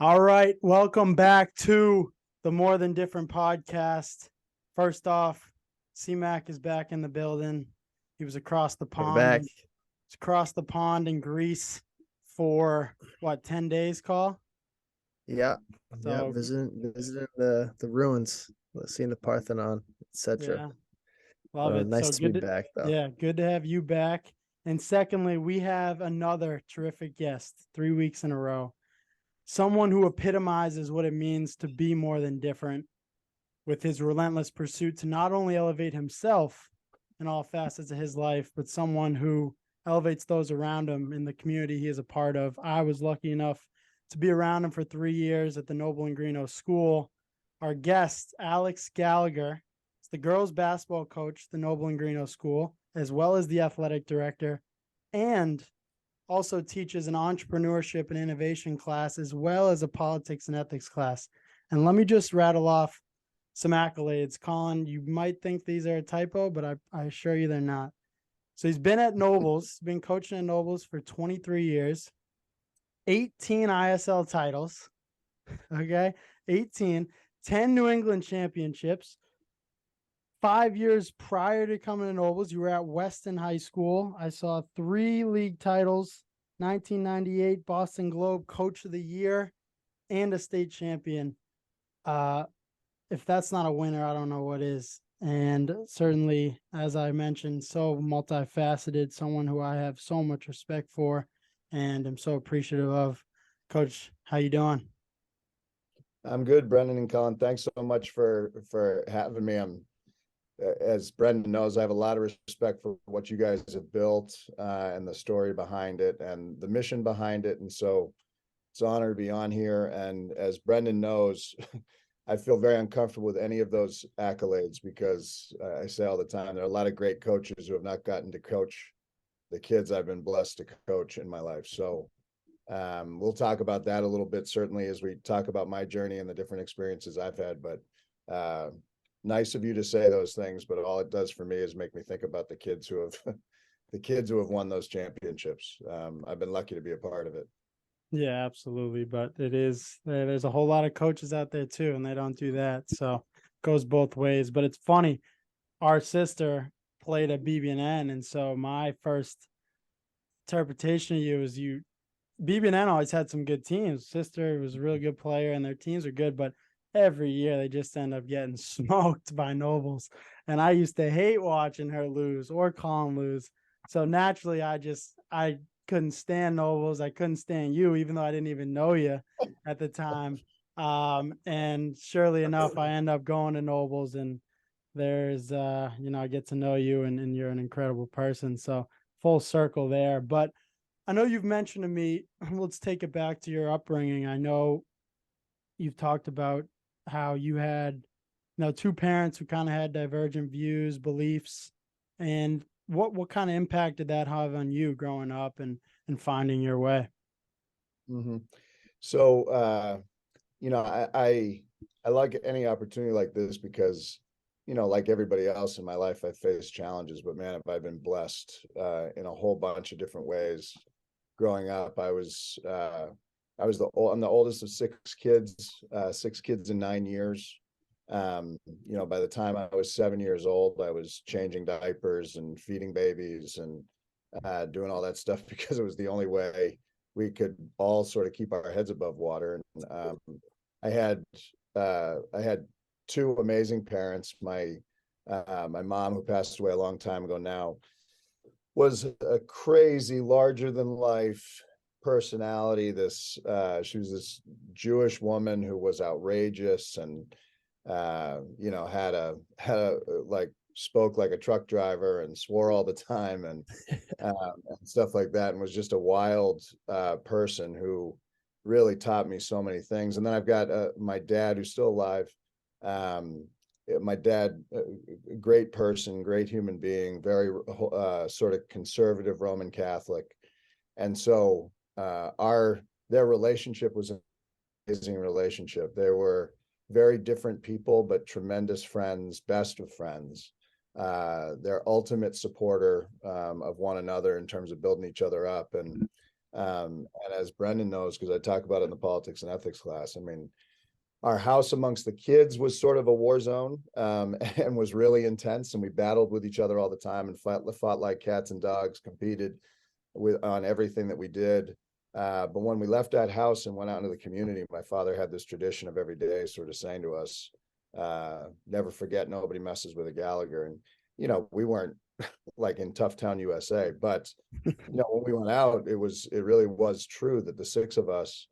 All right, welcome back to the More Than Different podcast. First off, C-Mac is back in the building. He was across the We're pond. back. He's across the pond in Greece for 10 days, call? Yeah. So Visiting the ruins, seeing the Parthenon, etc. yeah, love it. Nice So to be good back though. yeah, good to have you back. And secondly, we have another terrific guest 3 weeks in a row. Someone who epitomizes what it means to be more than different, with his relentless pursuit to not only elevate himself in all facets of his life, but someone who elevates those around him in the community he is a part of. I was lucky enough to be around him for 3 years at the Noble and Greenough School. Our guest, Alex Gallagher, is the girls basketball coach at the Noble and Greenough School, as well as the athletic director, and also teaches an entrepreneurship and innovation class, as well as a politics and ethics class. And let me just rattle off some accolades. Colin, you might think these are a typo, but I assure you they're not. So he's been at Nobles, been coaching at Nobles for 23 years, 18 ISL titles, okay? 18, 10 New England championships. 5 years prior to coming to Nobles, you were at Weston High School. I saw 3 league titles, 1998 Boston Globe Coach of the Year, and a state champion. If that's not a winner, I don't know what is. And certainly, as I mentioned, so multifaceted, someone who I have so much respect for and am so appreciative of. Coach, how you doing? I'm good, Brendan and Colin. Thanks so much for having me. As Brendan knows, I have a lot of respect for what you guys have built and the story behind it and the mission behind it. And so it's an honor to be on here. And as Brendan knows, I feel very uncomfortable with any of those accolades because I say all the time, there are a lot of great coaches who have not gotten to coach the kids I've been blessed to coach in my life. So we'll talk about that a little bit, certainly, as we talk about my journey and the different experiences I've had. But nice of you to say those things, but all it does for me is make me think about the kids who have the kids who have won those championships. I've been lucky to be a part of it. Yeah, absolutely. But there's a whole lot of coaches out there too, and they don't do that. So it goes both ways. But it's funny. Our sister played at BB&N, and so my first interpretation of you is BB&N always had some good teams. Sister was a really good player, and their teams are good, but every year they just end up getting smoked by Nobles. And I used to hate watching her lose or Colin lose. So naturally, I couldn't stand Nobles. I couldn't stand you, even though I didn't even know you at the time. And surely enough, I end up going to Nobles, and there's I get to know you, and you're an incredible person. So full circle there. But I know you've mentioned to me, let's take it back to your upbringing. I know you've talked about how you had, 2 parents who kind of had divergent views, beliefs, and what kind of impact did that have on you growing up and finding your way? Mm-hmm. So, I like any opportunity like this because, like everybody else in my life, I faced challenges, but man, have I been blessed in a whole bunch of different ways. Growing up, I'm the oldest of 6 kids, 6 kids in 9 years. By the time I was 7 years old, I was changing diapers and feeding babies and doing all that stuff because it was the only way we could all sort of keep our heads above water. And I had 2 amazing parents. My mom, who passed away a long time ago now, was a crazy, larger than life personality. She was this Jewish woman who was outrageous and had a like spoke like a truck driver and swore all the time and stuff like that, and was just a wild person who really taught me so many things. And then I've got my dad, who's still alive. My dad, a great person, great human being, very sort of conservative Roman Catholic. And so their relationship was an amazing relationship. They were very different people, but tremendous friends, best of friends. Their ultimate supporter of one another in terms of building each other up. And And as Brendan knows, because I talk about it in the politics and ethics class, I mean, our house amongst the kids was sort of a war zone, and was really intense. And we battled with each other all the time and fought like cats and dogs, competed on everything that we did. But when we left that house and went out into the community, my father had this tradition of every day sort of saying to us, never forget, nobody messes with a Gallagher. And, we weren't like in tough town USA, but, when we went out, it really was true that the six of us,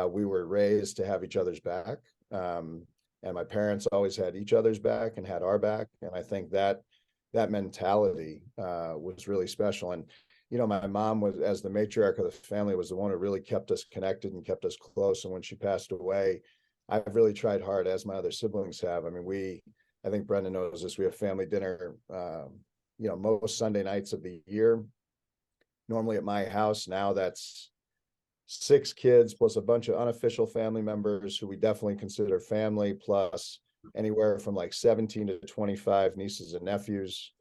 we were raised to have each other's back. And my parents always had each other's back and had our back. And I think that mentality was really special. And, my mom was, as the matriarch of the family, was the one who really kept us connected and kept us close. And when she passed away, I've really tried hard, as my other siblings have. I mean, I think Brendan knows this, we have family dinner, most Sunday nights of the year, normally at my house. Now that's 6 kids plus a bunch of unofficial family members who we definitely consider family, plus anywhere from like 17 to 25 nieces and nephews,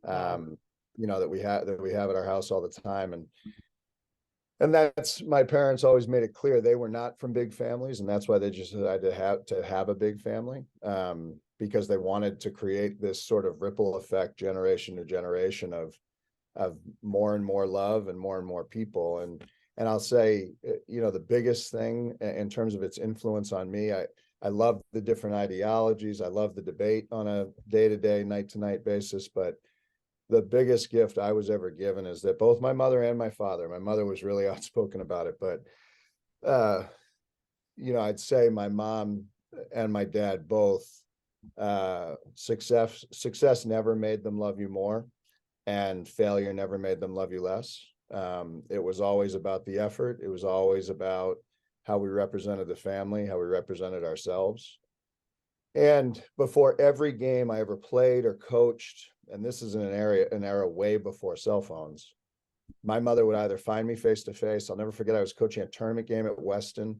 that we have at our house all the time. And that's, my parents always made it clear they were not from big families, and that's why they just decided to have a big family, because they wanted to create this sort of ripple effect, generation to generation, of more and more love and more people. And I'll say, the biggest thing in terms of its influence on me, I love the different ideologies. I love the debate on a day-to-day, night-to-night basis. But the biggest gift I was ever given is that both my mother and my mother was really outspoken about it. But, I'd say my mom and my dad both, success never made them love you more, and failure never made them love you less. It was always about the effort. It was always about how we represented the family, how we represented ourselves. And before every game I ever played or coached, and this is an era way before cell phones, my mother would either find me face to face. I'll never forget, I was coaching a tournament game at Weston.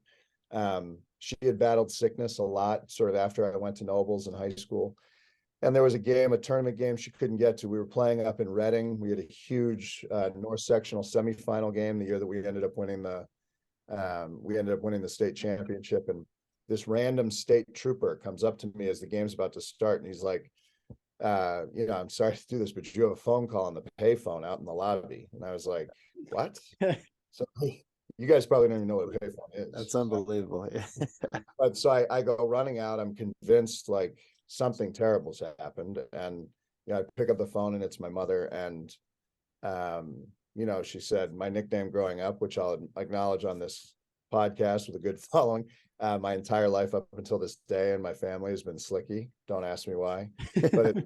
She had battled sickness a lot sort of after I went to Nobles in high school. And there was a tournament game she couldn't get to. We were playing up in Reading. We had a huge North sectional semifinal game the year that we ended up winning the state championship. And this random state trooper comes up to me as the game's about to start, and he's like, I'm sorry to do this, but you have a phone call on the payphone out in the lobby. And I was like, what? So you guys probably don't even know what a payphone is. That's unbelievable. But so I go running out. I'm convinced like something terrible's happened. And, I pick up the phone, and it's my mother. And, she said my nickname growing up, which I'll acknowledge on this podcast with a good following, my entire life up until this day, and my family, has been Slicky. Don't ask me why, but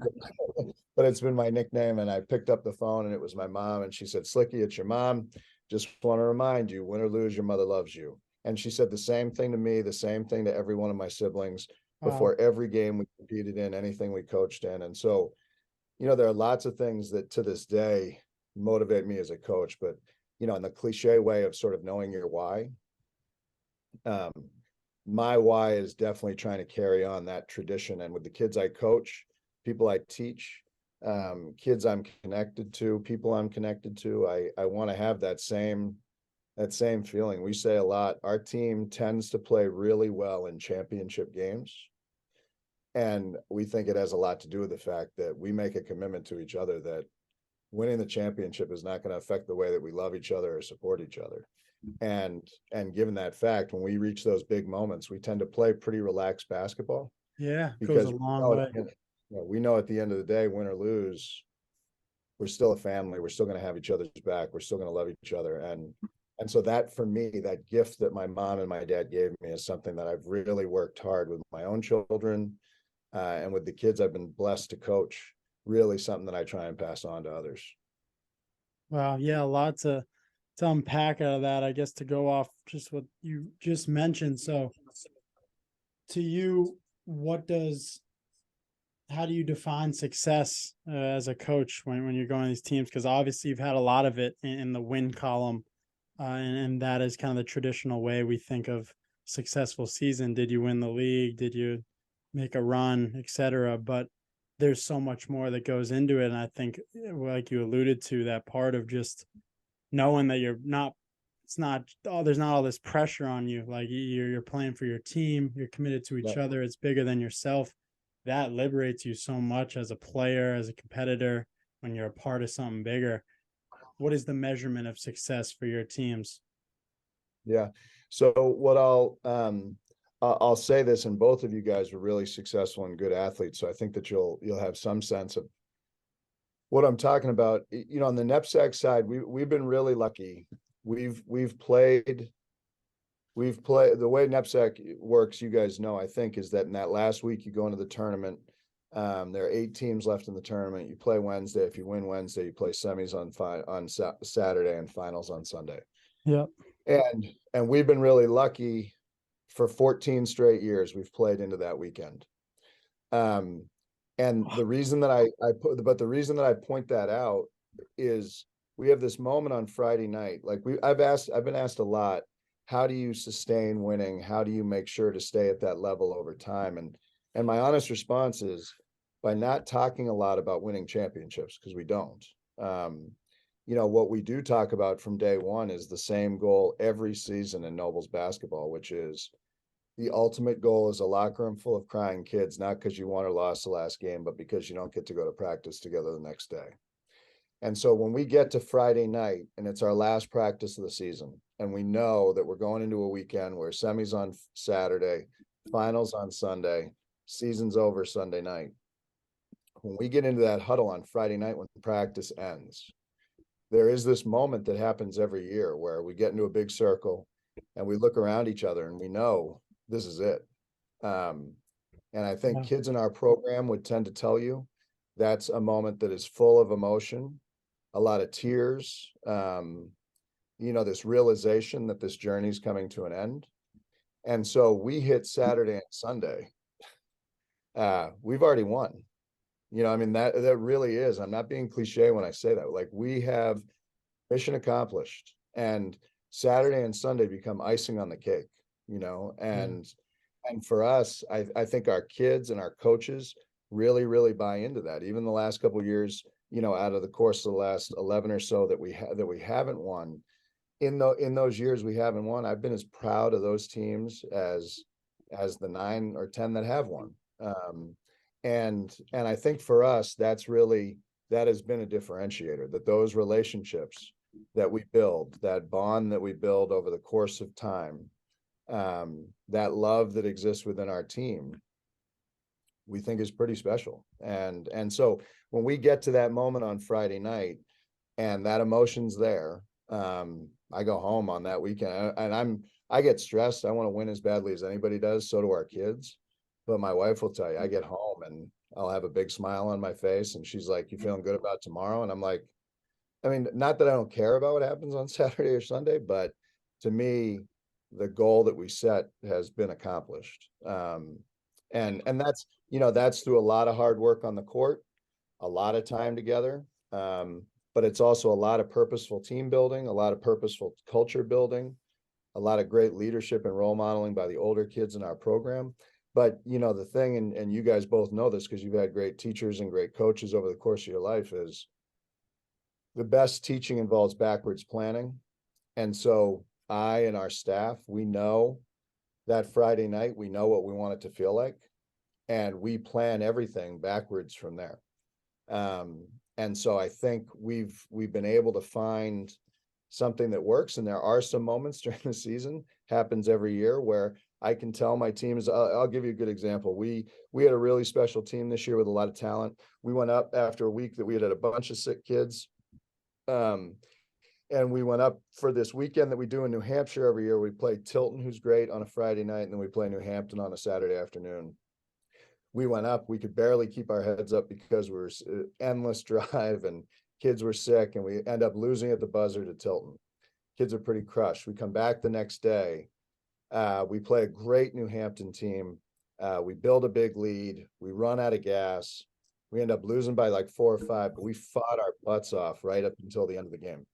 it's been my nickname. And I picked up the phone, and it was my mom, and she said, Slicky, it's your mom. Just want to remind you, win or lose, your mother loves you. And she said the same thing to me, the same thing to every one of my siblings before every game we competed in, anything we coached in. And so, there are lots of things that to this day motivate me as a coach, but, in the cliche way of sort of knowing your why, my why is definitely trying to carry on that tradition. And with the kids I coach, people I teach, kids I'm connected to, people I'm connected to, I want to have that same feeling. We say a lot, our team tends to play really well in championship games. And we think it has a lot to do with the fact that we make a commitment to each other that winning the championship is not going to affect the way that we love each other or support each other. And given that fact, when we reach those big moments, we tend to play pretty relaxed basketball. Yeah, because goes a long way. We know at the end of the day, win or lose, we're still a family. We're still going to have each other's back. We're still going to love each other. And so that, for me, that gift that my mom and my dad gave me is something that I've really worked hard with my own children, and with the kids I've been blessed to coach, really something that I try and pass on to others. Wow. Yeah. A lot to unpack out of that, I guess, to go off just what you just mentioned. So to you, how do you define success as a coach when you're going to these teams? Because obviously you've had a lot of it in the win column, and that is kind of the traditional way we think of successful season. Did you win the league? Did you make a run, etc.? But there's so much more that goes into it. And I think, like you alluded to, that part of just knowing that you're not it's not, oh, there's not all this pressure on you. Like you're playing for your team, you're committed to each other. It's bigger than yourself. That liberates you so much as a player, as a competitor, when you're a part of something bigger. What is the measurement of success for your teams? Yeah. So what I'll say this, and both of you guys were really successful and good athletes. So I think that you'll have some sense of what I'm talking about. You know, on the NEPSAC side, we've been really lucky. We've played the way NEPSAC works, you guys know, I think, is that in that last week you go into the tournament. There are 8 teams left in the tournament. You play Wednesday. If you win Wednesday, you play semis on Saturday and finals on Sunday. Yep. And we've been really lucky. For 14 straight years, we've played into that weekend. And the reason that the reason that I point that out is we have this moment on Friday night. Like I've been asked a lot, how do you sustain winning? How do you make sure to stay at that level over time? And my honest response is by not talking a lot about winning championships, because we don't. You know, what we do talk about from day one is the same goal every season in Nobles basketball, which is the ultimate goal is a locker room full of crying kids, not because you won or lost the last game, but because you don't get to go to practice together the next day. And so when we get to Friday night and it's our last practice of the season, and we know that we're going into a weekend where semis on Saturday, finals on Sunday, season's over Sunday night. When we get into that huddle on Friday night when practice ends, there is this moment that happens every year where we get into a big circle and we look around each other and we know this is it. And I think kids in our program would tend to tell you that's a moment that is full of emotion, a lot of tears, you know, this realization that this journey is coming to an end. And so we hit Saturday and Sunday. We've already won. You know, I mean, that really is. I'm not being cliche when I say that. Like, we have mission accomplished, and Saturday and Sunday become icing on the cake, you know, and for us, I think our kids and our coaches really, really buy into that. Even the last couple of years, you know, out of the course of the last 11 or so that we haven't won, in those years we haven't won, I've been as proud of those teams as the 9 or 10 that have won. And I think for us, that has been a differentiator, that those relationships that we build, that bond that we build over the course of time, that love that exists within our team, we think is pretty special. And so when we get to that moment on Friday night and that emotion's there, I go home on that weekend and I get stressed. I want to win as badly as anybody does. So do our kids. But my wife will tell you, I get home and I'll have a big smile on my face. And she's like, you feeling good about tomorrow? And I'm like, I mean, not that I don't care about what happens on Saturday or Sunday, but to me, the goal that we set has been accomplished. And that's, you know, that's through a lot of hard work on the court, a lot of time together. But it's also a lot of purposeful team building, a lot of purposeful culture building, a lot of great leadership and role modeling by the older kids in our program. But, you know, the thing, and you guys both know this because you've had great teachers and great coaches over the course of your life, is the best teaching involves backwards planning. And so I and our staff, we know that Friday night, we know what we want it to feel like, and we plan everything backwards from there. And so I think we've been able to find something that works. And there are some moments during the season, happens every year, where I can tell my teams, I'll give you a good example. We had a really special team this year with a lot of talent. We went up after a week that we had a bunch of sick kids. And we went up for this weekend that we do in New Hampshire every year. We play Tilton, who's great, on a Friday night, and then we play New Hampton on a Saturday afternoon. We went up, we could barely keep our heads up because we were endless drive and kids were sick, and we end up losing at the buzzer to Tilton. Kids are pretty crushed. We come back the next day. We play a great New Hampton team. We build a big lead. We run out of gas. We end up losing by like 4 or 5, but we fought our butts off right up until the end of the game.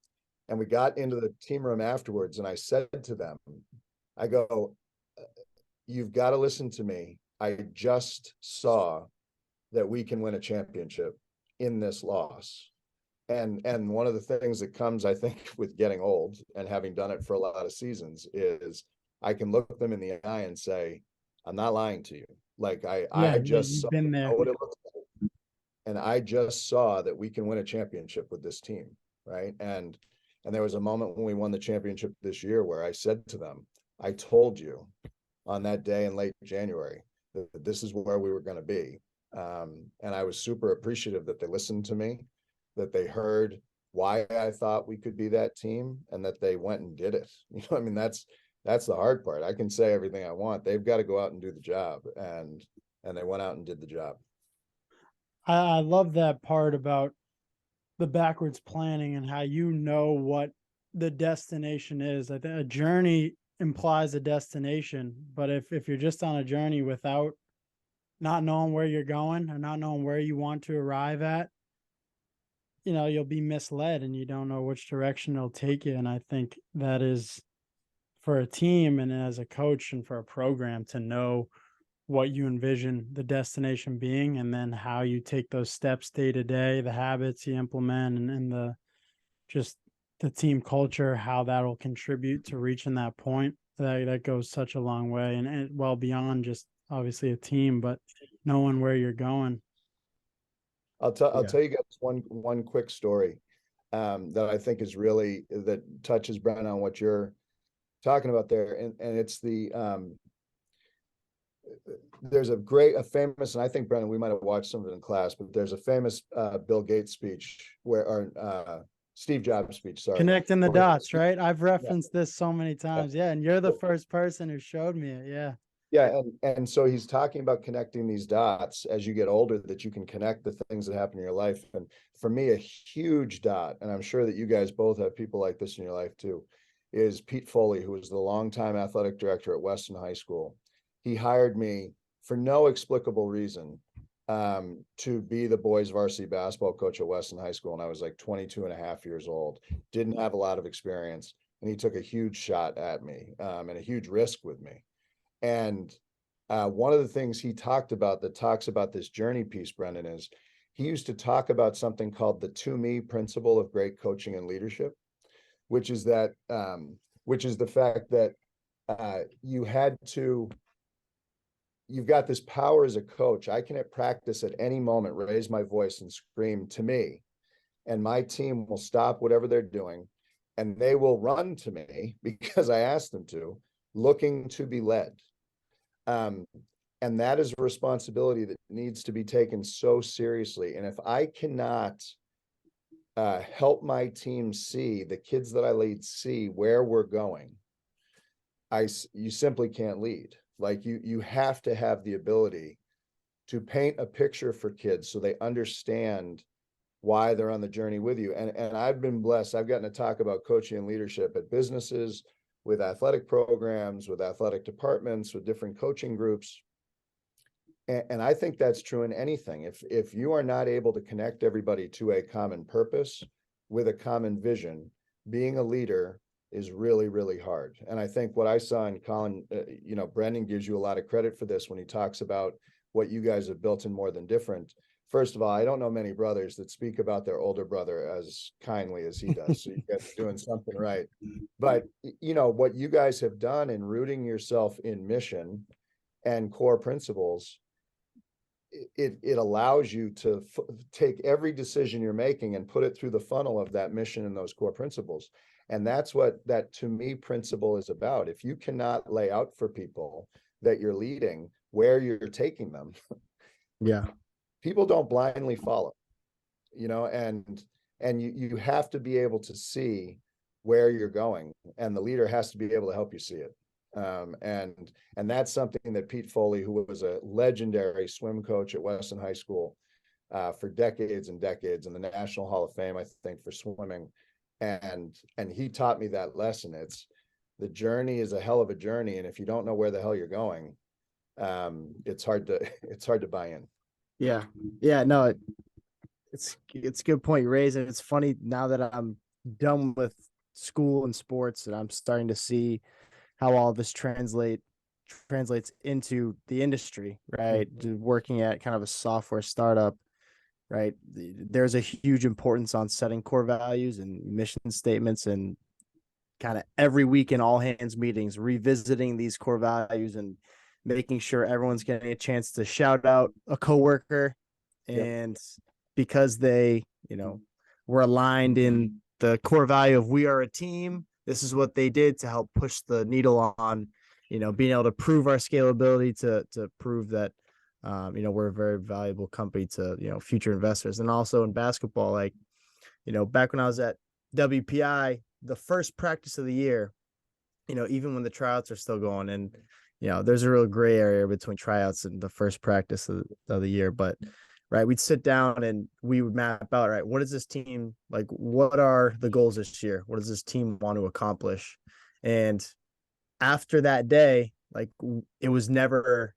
And we got into the team room afterwards, and I said to them, I go, you've got to listen to me. I just saw that we can win a championship in this loss. And one of the things that comes, I think, with getting old and having done it for a lot of seasons is I can look them in the eye and say, I'm not lying to you. Like Yeah, I yeah, just you've saw been there. what it looks like. And I just saw that we can win a championship with this team. Right. And there was a moment when we won the championship this year where I said to them, I told you on that day in late January that this is where we were going to be. And I was super appreciative that they listened to me, that they heard why I thought we could be that team, and that they went and did it. You know, I mean, that's the hard part. I can say everything I want. They've got to go out and do the job. And they went out and did the job. I love that part about the backwards planning and how you know what the destination is. I think a journey implies a destination, but if you're just on a journey without not knowing where you're going or not knowing where you want to arrive at, you know, you'll be misled and you don't know which direction it'll take you. And I think that is for a team and as a coach and for a program to know what you envision the destination being and then how you take those steps day to day, the habits you implement and the just the team culture, how that'll contribute to reaching that point. That goes such a long way and well beyond just obviously a team, but knowing where you're going. I'll Yeah. tell you guys one quick story that I think is really that touches, Brennan, on what you're talking about there. And it's there's a famous, and I think, Brennan, we might have watched some of it in class, but there's a famous Bill Gates speech or Steve Jobs speech, sorry. Connecting the dots, right? I've Yeah. referenced this so many times. Yeah. And you're the first person who showed me it. Yeah. Yeah, and so he's talking about connecting these dots as you get older, that you can connect the things that happen in your life. And for me, a huge dot, and I'm sure that you guys both have people like this in your life too, is Pete Foley, who was the longtime athletic director at Weston High School. He hired me for no explicable reason to be the boys varsity basketball coach at Weston High School. And I was like 22 and a half years old, didn't have a lot of experience. And he took a huge shot at me and a huge risk with me. And one of the things he talked about that talks about this journey piece, Brendan, is he used to talk about something called the to me principle of great coaching and leadership, which is that which is the fact that you've got this power as a coach. I can at practice at any moment raise my voice and scream to me, and my team will stop whatever they're doing and they will run to me because I asked them to, looking to be led. And that is a responsibility that needs to be taken so seriously. And if I cannot help my team see, the kids that I lead see where we're going, you simply can't lead. Like you have to have the ability to paint a picture for kids so they understand why they're on the journey with you. And I've been blessed. I've gotten to talk about coaching and leadership at businesses, with athletic programs, with athletic departments, with different coaching groups. And I think that's true in anything. If you are not able to connect everybody to a common purpose with a common vision, being a leader is really, really hard. And I think what I saw in Colin, Brendan gives you a lot of credit for this when he talks about what you guys have built in More Than Different. First of all, I don't know many brothers that speak about their older brother as kindly as he does. So you guys are doing something right. But, what you guys have done in rooting yourself in mission and core principles, it allows you to take every decision you're making and put it through the funnel of that mission and those core principles. And that's what that to me principle is about. If you cannot lay out for people that you're leading where you're taking them, Yeah. people don't blindly follow, and you have to be able to see where you're going, and the leader has to be able to help you see it. And that's something that Pete Foley, who was a legendary swim coach at Weston High School for decades and decades, in the National Hall of Fame, I think, for swimming, and he taught me that lesson. It's the journey is a hell of a journey, and if you don't know where the hell you're going, it's hard to buy in. Yeah. Yeah. No, it's a good point you raise. And it's funny now that I'm done with school and sports and I'm starting to see how all this translates into the industry, right? Working at kind of a software startup. right? There's a huge importance on setting core values and mission statements, and kind of every week in all hands meetings, revisiting these core values and making sure everyone's getting a chance to shout out a coworker. And because they, were aligned in the core value of we are a team, this is what they did to help push the needle on, being able to prove our scalability, to prove that, we're a very valuable company to, future investors. And also in basketball, like, back when I was at WPI, the first practice of the year, even when the tryouts are still going, and, there's a real gray area between tryouts and the first practice of the year, but right, we'd sit down and we would map out, right, what is this team, like, what are the goals this year? What does this team want to accomplish? And after that day, like, it was never,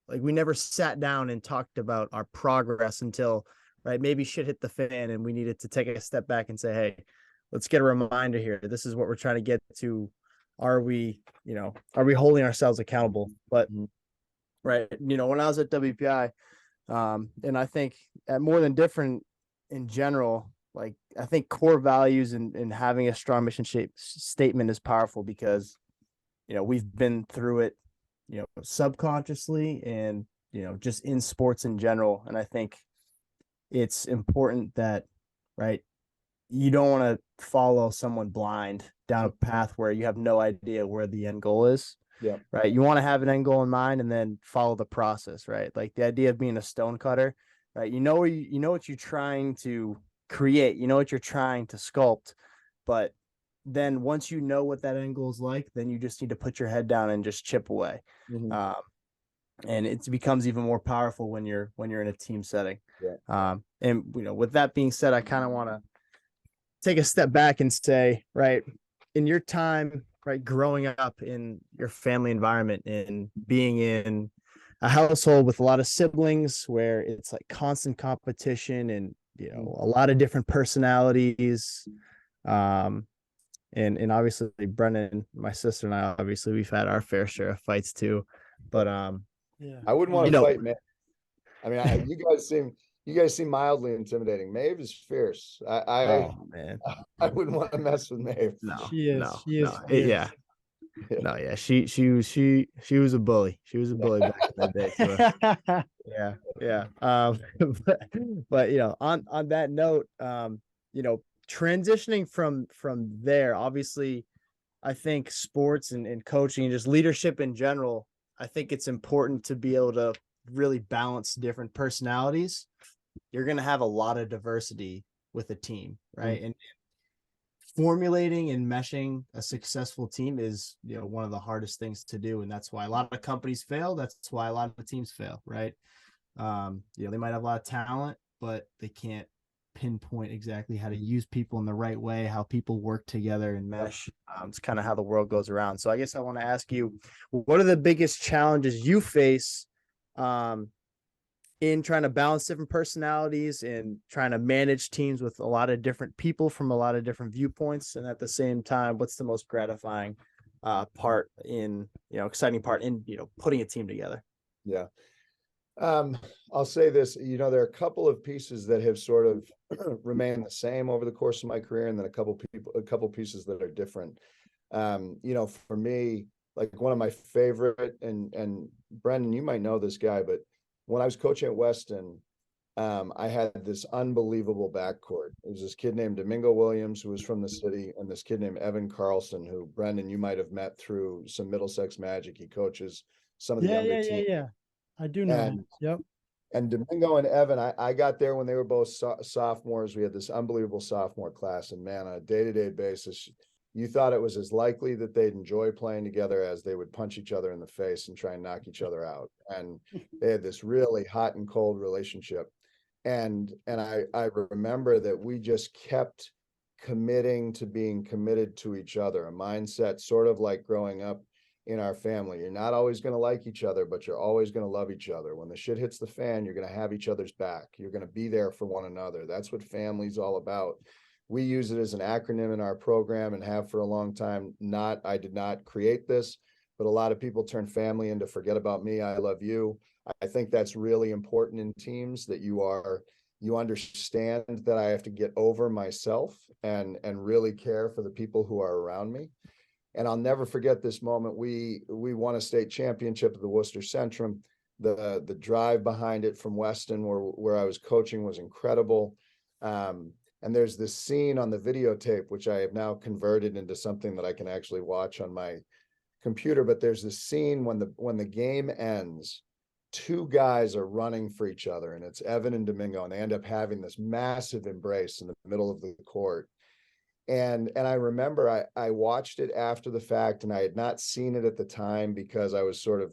like, we never sat down and talked about our progress until, right, maybe shit hit the fan and we needed to take a step back and say, hey, let's get a reminder here. This is what we're trying to get to. Are we holding ourselves accountable? But right, when I was at WPI, and I think at More Than Different in general, like, I think core values and having a strong mission statement is powerful because, we've been through it, subconsciously and, just in sports in general. And I think it's important that, right, you don't want to follow someone blind down a path where you have no idea where the end goal is. Yeah. Right. You want to have an end goal in mind and then follow the process, right? Like the idea of being a stone cutter, right? You know what you're trying to create, what you're trying to sculpt, but then once you know what that end goal is like, then you just need to put your head down and just chip away. And it becomes even more powerful when you're in a team setting. And with that being said, I kind of want to take a step back and say, right, in your time, right, growing up in your family environment and being in a household with a lot of siblings where it's like constant competition and, a lot of different personalities. And obviously Brennan, my sister and I, obviously we've had our fair share of fights too, but, I wouldn't want to fight, man. I mean, you guys seem mildly intimidating. Maeve is fierce. Oh man, I wouldn't want to mess with Maeve. She is. Yeah. No, yeah, she was a bully. She was a bully back in the day too. Yeah. But on that note, transitioning from there, obviously, I think sports and coaching and just leadership in general, I think it's important to be able to really balance different personalities. You're going to have a lot of diversity with a team, right? And formulating and meshing a successful team is, one of the hardest things to do. And that's why a lot of companies fail. That's why a lot of teams fail, right? They might have a lot of talent, but they can't pinpoint exactly how to use people in the right way, how people work together and mesh. It's kind of how the world goes around. So I guess I want to ask you, what are the biggest challenges you face in trying to balance different personalities and trying to manage teams with a lot of different people from a lot of different viewpoints? And at the same time, what's the most gratifying part in, exciting part in, putting a team together? Yeah. I'll say this, there are a couple of pieces that have sort of remained the same over the course of my career, and then a couple pieces that are different. For me, like one of my favorite, and Brendan, you might know this guy, but when I was coaching at Weston, I had this unbelievable backcourt. It was this kid named Domingo Williams, who was from the city, and this kid named Evan Carlson, who, Brendan, you might have met through some Middlesex Magic. He coaches some of the younger teams. Yeah. I do know him. Yep. And Domingo and Evan, I got there when they were both sophomores. We had this unbelievable sophomore class, and man, on a day-to-day basis, you thought it was as likely that they'd enjoy playing together as they would punch each other in the face and try and knock each other out. And they had this really hot and cold relationship. And I remember that we just kept committing to being committed to each other, a mindset sort of like growing up in our family. You're not always going to like each other, but you're always going to love each other. When the shit hits the fan, you're going to have each other's back. You're going to be there for one another. That's what family's all about. We use it as an acronym in our program and have for a long time. I did not create this, but a lot of people turn family into forget about me, I love you. I think that's really important in teams, that you are You understand that I have to get over myself and really care for the people who are around me. And I'll never forget this moment. We won a state championship at the Worcester Centrum. The drive behind it from Weston, where I was coaching, was incredible. And there's this scene on the videotape, which I have now converted into something that I can actually watch on my computer. But there's this scene when the game ends, two guys are running for each other, and it's Evan and Domingo, and they end up having this massive embrace in the middle of the court. And I remember I watched it after the fact, and I had not seen it at the time because I was sort of,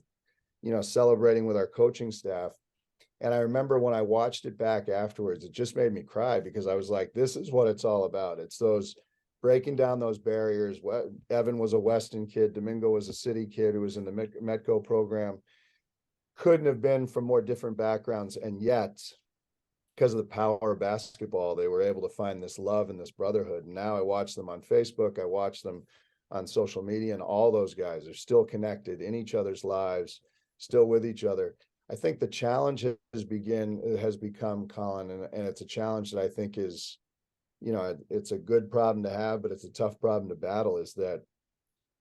celebrating with our coaching staff. And I remember when I watched it back afterwards, it just made me cry, because I was like, this is what it's all about. It's those breaking down those barriers. Evan was a Weston kid. Domingo was a city kid who was in the Metco program. Couldn't have been from more different backgrounds. And yet, because of the power of basketball, they were able to find this love and this brotherhood. And now I watch them on Facebook. I watch them on social media, and all those guys are still connected in each other's lives, still with each other. I think the challenge has become, Colin, and it's a challenge that I think is, it's a good problem to have, but it's a tough problem to battle, is that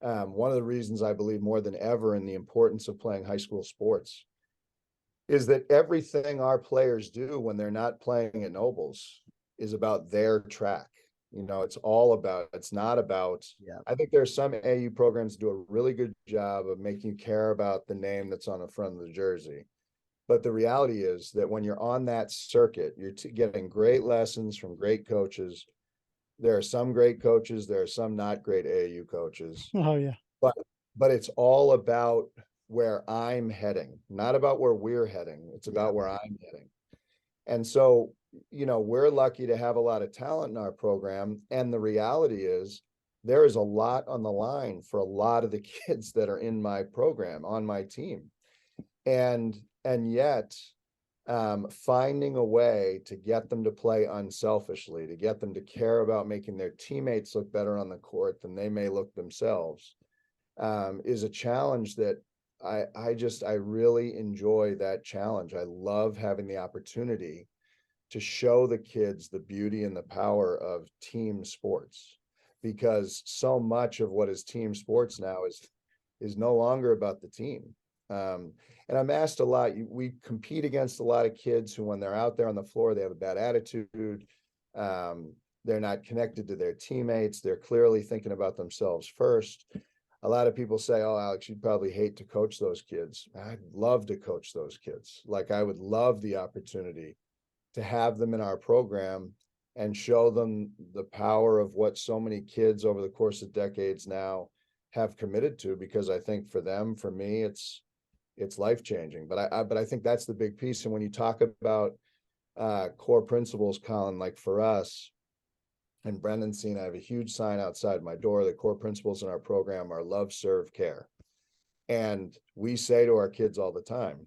one of the reasons I believe more than ever in the importance of playing high school sports is that everything our players do when they're not playing at Nobles is about their track. It's not about, Yeah. I think there's some AU programs do a really good job of making you care about the name that's on the front of the jersey. But the reality is that when you're on that circuit, you're getting great lessons from great coaches. There are some great coaches, there are some not great AAU coaches, Oh yeah. but it's all about where I'm heading, not about where we're heading. It's about where I'm heading. And so, we're lucky to have a lot of talent in our program. And the reality is there is a lot on the line for a lot of the kids that are in my program, on my team. And yet, finding a way to get them to play unselfishly, to get them to care about making their teammates look better on the court than they may look themselves, is a challenge that I really enjoy that challenge. I love having the opportunity to show the kids the beauty and the power of team sports, because so much of what is team sports now is no longer about the team. And I'm asked a lot, we compete against a lot of kids who, when they're out there on the floor, they have a bad attitude. They're not connected to their teammates. They're clearly thinking about themselves first. A lot of people say, oh, Alex, you'd probably hate to coach those kids. I'd love to coach those kids. Like, I would love the opportunity to have them in our program and show them the power of what so many kids over the course of decades now have committed to, because I think for them, for me, it's life-changing. But I think that's the big piece. And when you talk about core principles, Colin, like for us, and Brendan's seen, I have a huge sign outside my door. The core principles in our program are love, serve, care. And we say to our kids all the time,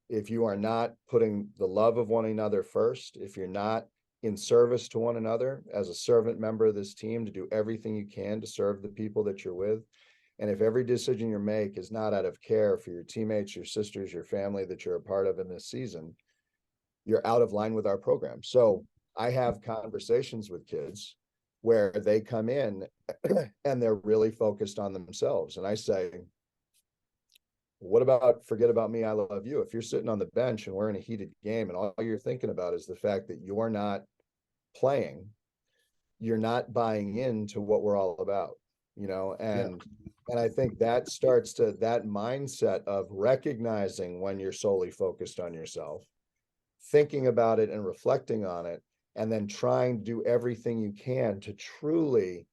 if you are not putting the love of one another first, if you're not in service to one another as a servant member of this team to do everything you can to serve the people that you're with, and if every decision you make is not out of care for your teammates, your sisters, your family that you're a part of in this season, you're out of line with our program. So I have conversations with kids where they come in and they're really focused on themselves. And I say, what about forget about me, I love you? If you're sitting on the bench and we're in a heated game and all you're thinking about is the fact that you're not playing, you're not buying into what we're all about, and I think that starts to that mindset of recognizing when you're solely focused on yourself, thinking about it and reflecting on it, and then trying to do everything you can to truly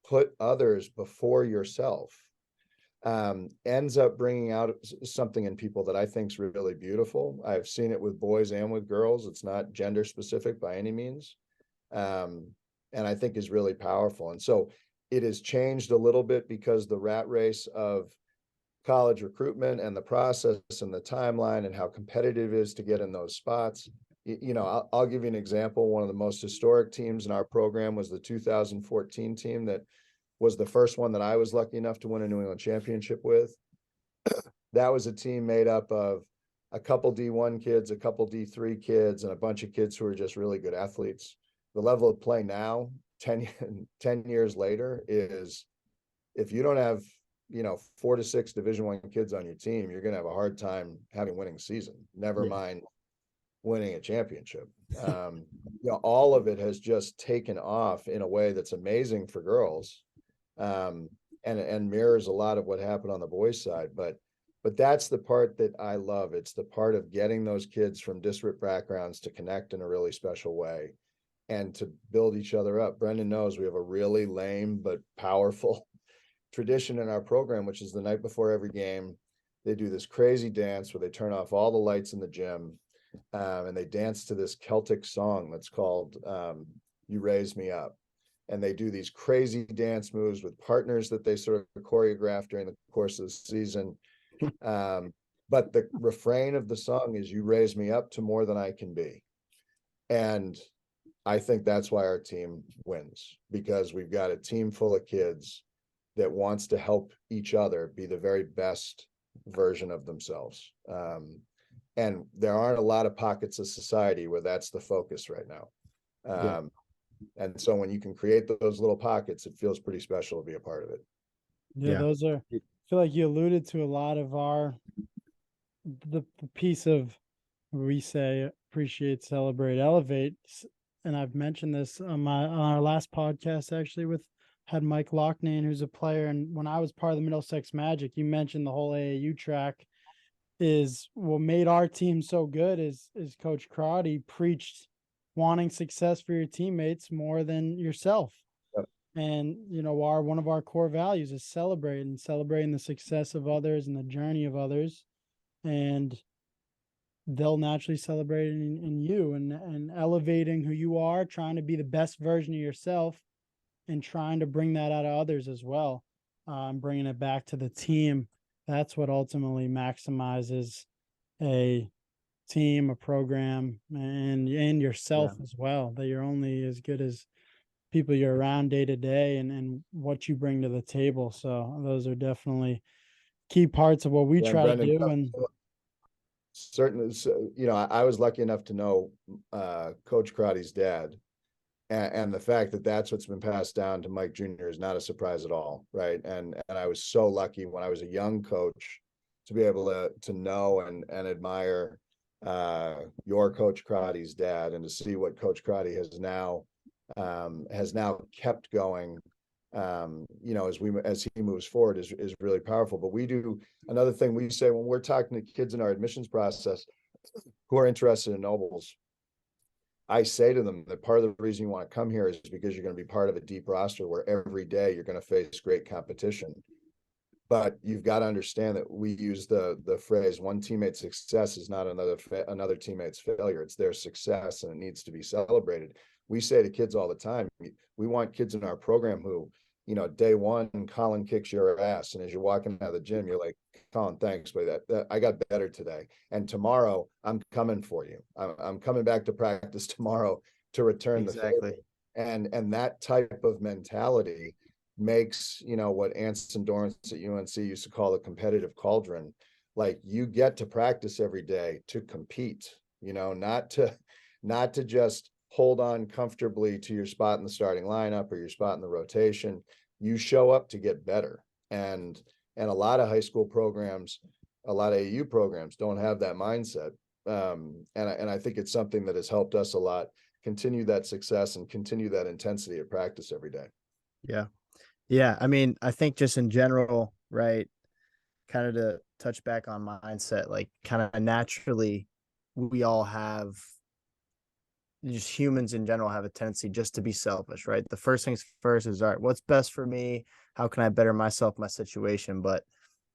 put others before yourself, ends up bringing out something in people that I think is really beautiful. I've seen it with boys and with girls. It's not gender specific by any means. And I think is really powerful. And so it has changed a little bit because the rat race of college recruitment and the process and the timeline and how competitive it is to get in those spots. I'll give you an example. One of the most historic teams in our program was the 2014 team that was the first one that I was lucky enough to win a New England championship with. That was a team made up of a couple D1 kids, a couple D3 kids, and a bunch of kids who are just really good athletes. The level of play now, 10 years later, is if you don't have, 4 to 6 Division I kids on your team, you're going to have a hard time having a winning season. Never mind winning a championship. All of it has just taken off in a way that's amazing for girls, and mirrors a lot of what happened on the boys' side. But that's the part that I love. It's the part of getting those kids from disparate backgrounds to connect in a really special way and to build each other up. Brendan knows we have a really lame but powerful tradition in our program, which is the night before every game, they do this crazy dance where they turn off all the lights in the gym, and they dance to this Celtic song that's called You Raise Me Up. And they do these crazy dance moves with partners that they sort of choreograph during the course of the season. But the refrain of the song is, you raise me up to more than I can be. And I think that's why our team wins, because we've got a team full of kids that wants to help each other be the very best version of themselves. And there aren't a lot of pockets of society where that's the focus right now. And so when you can create those little pockets, it feels pretty special to be a part of it. Yeah, those are, I feel like you alluded to a lot of the piece of, we say appreciate, celebrate, elevate. And I've mentioned this on our last podcast, actually, had Mike Loughnane, who's a player. And when I was part of the Middlesex Magic, you mentioned the whole AAU track is what made our team so good is Coach Crotty preached wanting success for your teammates more than yourself. Yep. And, one of our core values is celebrating the success of others and the journey of others. And they'll naturally celebrate in you and elevating who you are, trying to be the best version of yourself and trying to bring that out of others as well. Bringing it back to the team. That's what ultimately maximizes a team, a program, and yourself as well, that you're only as good as people you're around day to day and what you bring to the table. So those are definitely key parts of what we try Brendan, to do. And certainly, I was lucky enough to know Coach Crotty's dad, and the fact that that's what's been passed down to Mike Jr. is not a surprise at all, right? And I was so lucky when I was a young coach to be able to know and admire your Coach Crotty's dad, and to see what Coach Crotty has now kept going, as he moves forward is really powerful. But we do another thing we say when we're talking to kids in our admissions process who are interested in Nobles. I say to them that part of the reason you want to come here is because you're going to be part of a deep roster where every day you're going to face great competition. But you've got to understand that we use the phrase, one teammate's success is not another teammate's failure. It's their success, and it needs to be celebrated. We say to kids all the time, we want kids in our program who, day one, Colin kicks your ass, and as you're walking out of the gym, you're like, Colin, thanks, but that I got better today. And tomorrow I'm coming for you. I'm coming back to practice tomorrow to return the favor. And that type of mentality makes, what Anson Dorrance at UNC used to call the competitive cauldron. Like, you get to practice every day to compete, not to just hold on comfortably to your spot in the starting lineup or your spot in the rotation. You show up to get better. And a lot of high school programs, a lot of AU programs don't have that mindset. And I think it's something that has helped us a lot continue that success and continue that intensity at practice every day. Yeah. I mean, I think just in general, right, kind of to touch back on mindset, like kind of naturally, we all have, just humans in general have a tendency just to be selfish, right? The first things first is, all right, what's best for me? How can I better myself, my situation?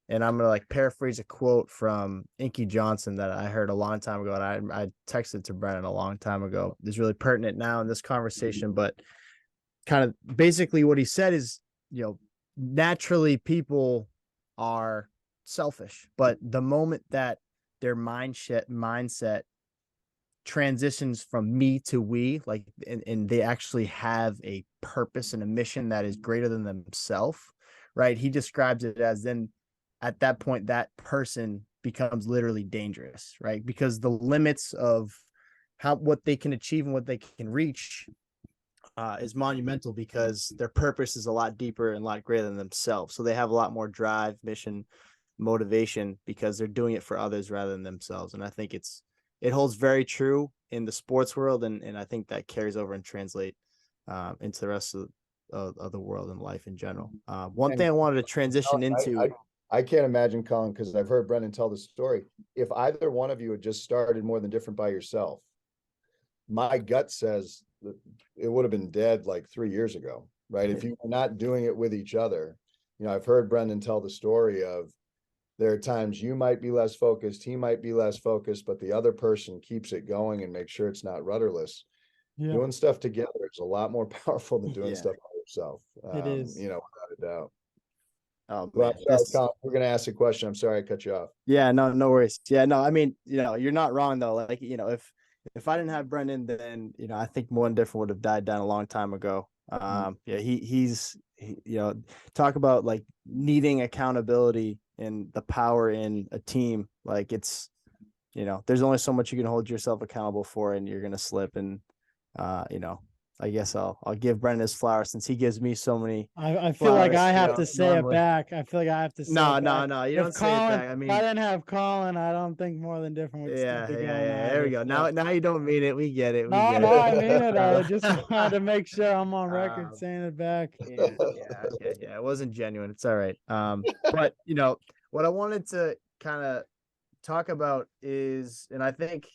And I'm going to paraphrase a quote from Inky Johnson that I heard a long time ago. And I texted to Brennan a long time ago. It's really pertinent now in this conversation, but kind of basically what he said is, naturally people are selfish, but the moment that their mindset transitions from me to we, and they actually have a purpose and a mission that is greater than themselves, right? He describes it as, then at that point, that person becomes literally dangerous, right? Because the limits of what they can achieve and what they can reach is monumental, because their purpose is a lot deeper and a lot greater than themselves. So they have a lot more drive, mission, motivation, because they're doing it for others rather than themselves. And I think it holds very true in the sports world, and I think that carries over and translate into the rest of the world and life in general. One thing I wanted to transition into. I can't imagine, Colin, because I've heard Brendan tell the story. If either one of you had just started More Than Different by yourself, my gut says that it would have been dead like 3 years ago, right? If you were not doing it with each other. I've heard Brendan tell the story of, there are times you might be less focused, he might be less focused, but the other person keeps it going and makes sure it's not rudderless. Yeah, Doing stuff together is a lot more powerful than doing stuff by yourself. it is. Without a doubt. Oh, Well, man. Colin, we're going to ask a question. I'm sorry I cut you off. Yeah, no worries. Yeah, no, I mean, you're not wrong though. Like, if I didn't have Brendan, then, I think More Than Different would have died down a long time ago. Yeah, he's talk about like needing accountability and the power in a team. Like, it's, there's only so much you can hold yourself accountable for, and you're going to slip. And, I guess I'll give Brendan his flowers, since he gives me so many. I feel like flowers, I have to say normally. it back. I feel like I have to say No, it back. no, you If don't say it back. I if mean, I didn't have Colin, I don't think More Than Different would still yeah. be going There we either. go. Now you don't mean it. We get it. No, I mean it. I just wanted to make sure I'm on record saying it back. Yeah. It wasn't genuine. It's all right. But what I wanted to kind of talk about is, and I think,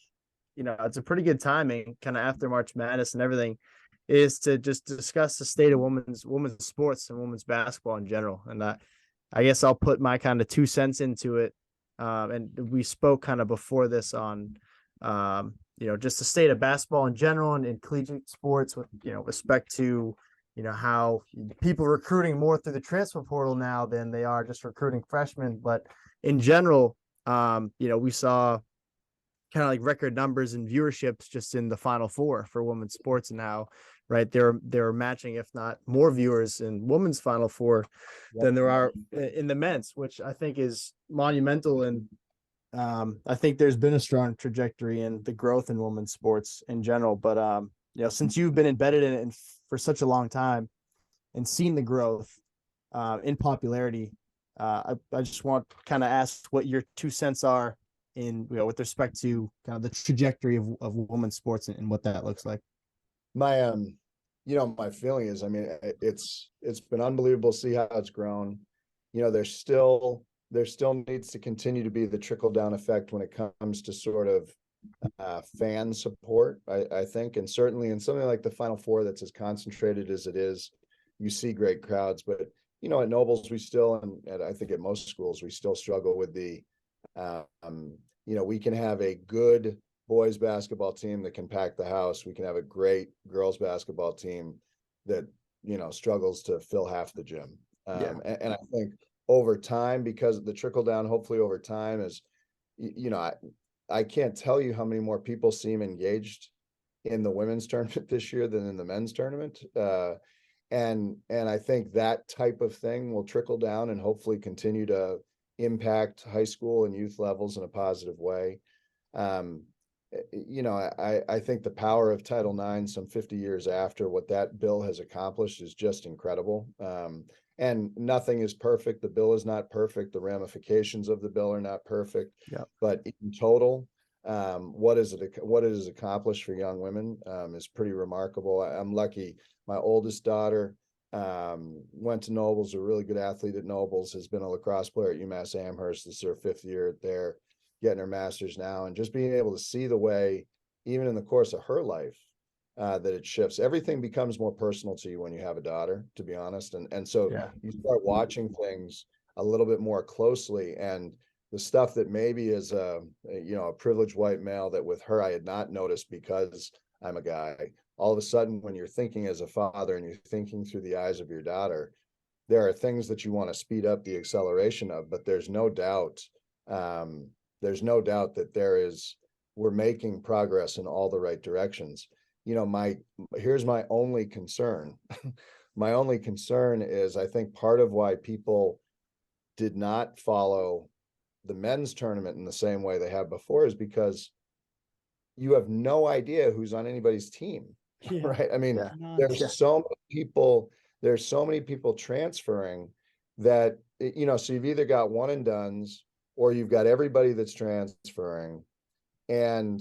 it's a pretty good timing, kind of after March Madness and everything, is to just discuss the state of women's sports and women's basketball in general. And I guess I'll put my kind of 2 cents into it. And we spoke kind of before this on, just the state of basketball in general and in collegiate sports, with, respect to, how people recruiting more through the transfer portal now than they are just recruiting freshmen. But in general, we saw kind of like record numbers and viewerships just in the Final Four for women's sports, and how, right, they're matching, if not more, viewers in women's Final Four than there are in the men's, which I think is monumental. And I think there's been a strong trajectory in the growth in women's sports in general. But since you've been embedded in it for such a long time and seen the growth in popularity, I just want to kind of ask what your 2 cents are in, with respect to kind of the trajectory of women's sports and what that looks like. My my feeling is, I mean, it's been unbelievable to see how it's grown. There still needs to continue to be the trickle down effect when it comes to sort of fan support, I think. And certainly in something like the Final Four that's as concentrated as it is, you see great crowds. But at Nobles, we still, and I think at most schools, we still struggle with the we can have a good boys basketball team that can pack the house. We can have a great girls basketball team that, struggles to fill half the gym. And I think over time, because of the trickle down, hopefully over time, is, I can't tell you how many more people seem engaged in the women's tournament this year than in the men's tournament. And I think that type of thing will trickle down and hopefully continue to impact high school and youth levels in a positive way. I think the power of Title IX some 50 years after, what that bill has accomplished, is just incredible. And nothing is perfect. The bill is not perfect. The ramifications of the bill are not perfect. Yeah. But in total, what it has accomplished for young women is pretty remarkable. I'm lucky. My oldest daughter went to Nobles, a really good athlete at Nobles, has been a lacrosse player at UMass Amherst. This is her 5th year there, getting her master's now, and just being able to see the way, even in the course of her life, that it shifts. Everything becomes more personal to you when you have a daughter, to be honest. And so you start watching things a little bit more closely, and the stuff that maybe is a privileged white male that with her I had not noticed because I'm a guy. All of a sudden, when you're thinking as a father and you're thinking through the eyes of your daughter, there are things that you want to speed up the acceleration of, but there's no doubt that we're making progress in all the right directions. Here's my only concern. My only concern is, I think part of why people did not follow the men's tournament in the same way they have before is because you have no idea who's on anybody's team, Yeah. right? I mean, Yeah. None. there's Yeah. so many people, there's so many people transferring that, you know, so you've either got one and dones or you've got everybody that's transferring. And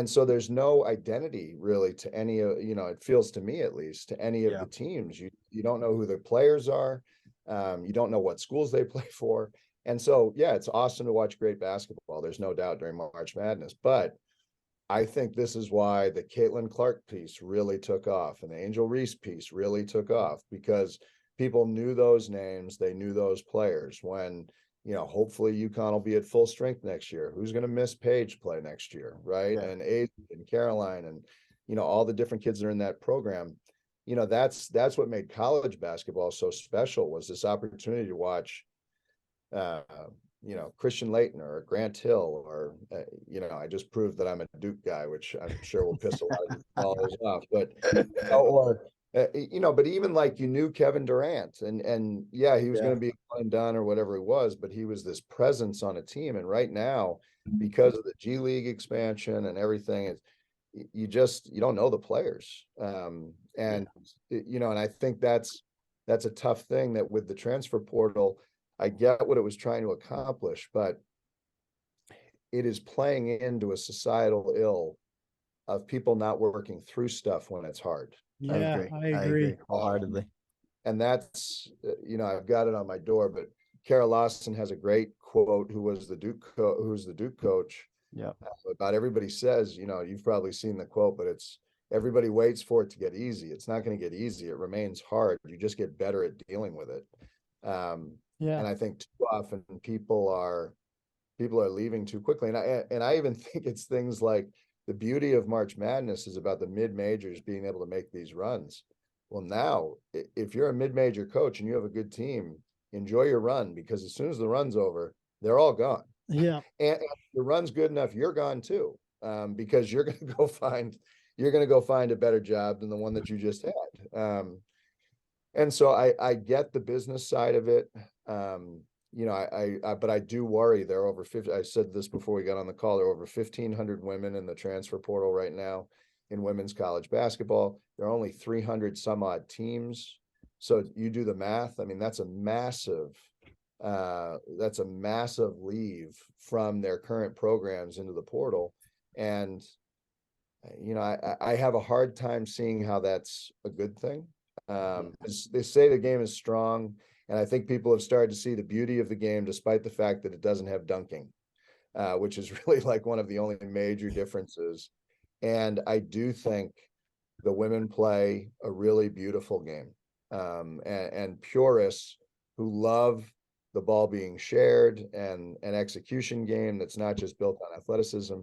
so there's no identity really to any of, you know, it feels to me at least, to any of Yeah. the teams. You don't know who the players are. You don't know what schools they play for. And so, yeah, it's awesome to watch great basketball. There's no doubt during March Madness, but I think this is why the Caitlin Clark piece really took off and the Angel Reese piece really took off, because people knew those names, they knew those players. When, you know, hopefully UConn will be at full strength next year. Who's going to miss Paige play next year, right? Yeah. And Aid and Caroline and, you know, all the different kids that are in that program. You know, that's what made college basketball so special, was this opportunity to watch uh, you know, Christian Layton or Grant Hill, or, you know, I just proved that I'm a Duke guy, which I'm sure will piss a lot of you followers off, but, you know, or, you know, but even like, you knew Kevin Durant and yeah, he was Yeah. going to be one and done or whatever he was, but he was this presence on a team. And right now, because of the G League expansion and everything, it's, you don't know the players. And, you know, and I think that's a tough thing, that with the transfer portal, I get what it was trying to accomplish, but it is playing into a societal ill of people not working through stuff when it's hard. I Yeah, agree. I agree. Wholeheartedly. And that's, you know, I've got it on my door, but Kara Lawson has a great quote, who's the Duke coach. Yeah. About everybody says, you know, you've probably seen the quote, but it's, everybody waits for it to get easy. It's not going to get easy. It remains hard. You just get better at dealing with it. Yeah. And I think too often people are leaving too quickly. And I even think it's things like, the beauty of March Madness is about the mid-majors being able to make these runs. Well, now, if you're a mid-major coach and you have a good team, enjoy your run, because as soon as the run's over, they're all gone. Yeah. And if the run's good enough, you're gone too, because you're going to go find a better job than the one that you just had. And so I get the business side of it. You know, but I do worry. There are over 50, I said this before we got on the call, there are over 1,500 women in the transfer portal right now in women's college basketball. There are only 300 some odd teams. So you do the math. I mean, that's a massive leave from their current programs into the portal. And, you know, I have a hard time seeing how that's a good thing. They say the game is strong, and I think people have started to see the beauty of the game, despite the fact that it doesn't have dunking, which is really like one of the only major differences. And I do think the women play a really beautiful game, and purists who love the ball being shared and an execution game that's not just built on athleticism.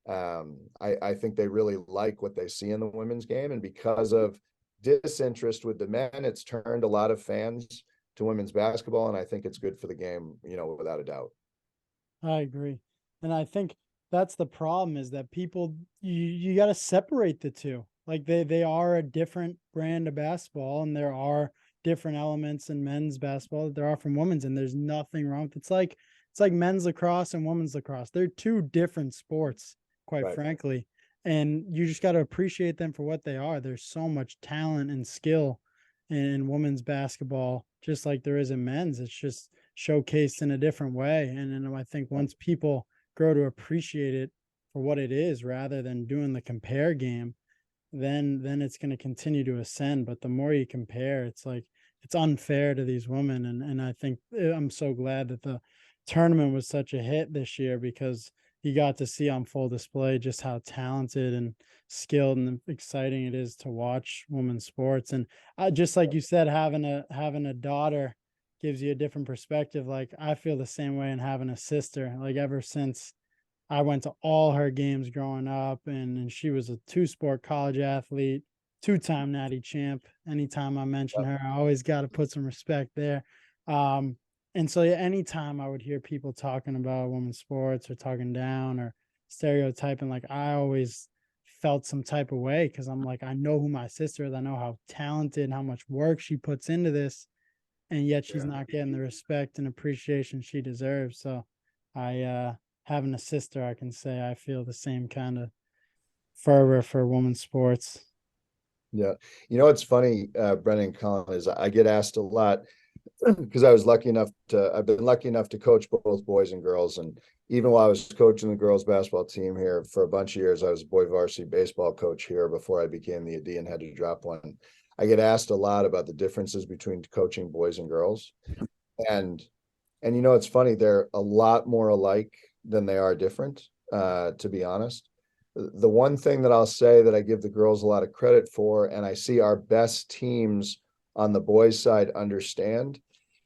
I think they really like what they see in the women's game, and because of disinterest with the men, it's turned a lot of fans to women's basketball, and I think it's good for the game, you know, without a doubt. I agree. And I think that's the problem, is that people, you got to separate the two. Like they are a different brand of basketball, and there are different elements in men's basketball that there are from women's, and there's nothing wrong with it. It's like men's lacrosse and women's lacrosse. They're two different sports, quite Right. frankly. And you just got to appreciate them for what they are. There's so much talent and skill in women's basketball, just like there is in men's. It's just showcased in a different way. And I think once people grow to appreciate it for what it is, rather than doing the compare game, then it's going to continue to ascend. But the more you compare, it's like, it's unfair to these women. And I think I'm so glad that the tournament was such a hit this year, because you got to see on full display just how talented and skilled and exciting it is to watch women's sports. And just like you said, having a daughter gives you a different perspective. Like I feel the same way in having a sister. Like ever since I went to all her games growing up, and she was a two-sport college athlete, two-time natty champ. Anytime I mention her, I always got to put some respect there. And so anytime I would hear people talking about women's sports or talking down or stereotyping, like I always felt some type of way, because I'm like, I know who my sister is. I know how talented and how much work she puts into this, and yet she's not getting the respect and appreciation she deserves. So Having a sister, I can say I feel the same kind of fervor for women's sports. Yeah. You know, what's funny, Brennan and Colin, is I get asked a lot because I've been lucky enough to coach both boys and girls. And even while I was coaching the girls basketball team here for a bunch of years, I was a boy varsity baseball coach here before I became the AD and had to drop one. I get asked a lot about the differences between coaching boys and girls. And you know, it's funny, they're a lot more alike than they are different, to be honest. The one thing that I'll say that I give the girls a lot of credit for, and I see our best teams on the boys' side understand,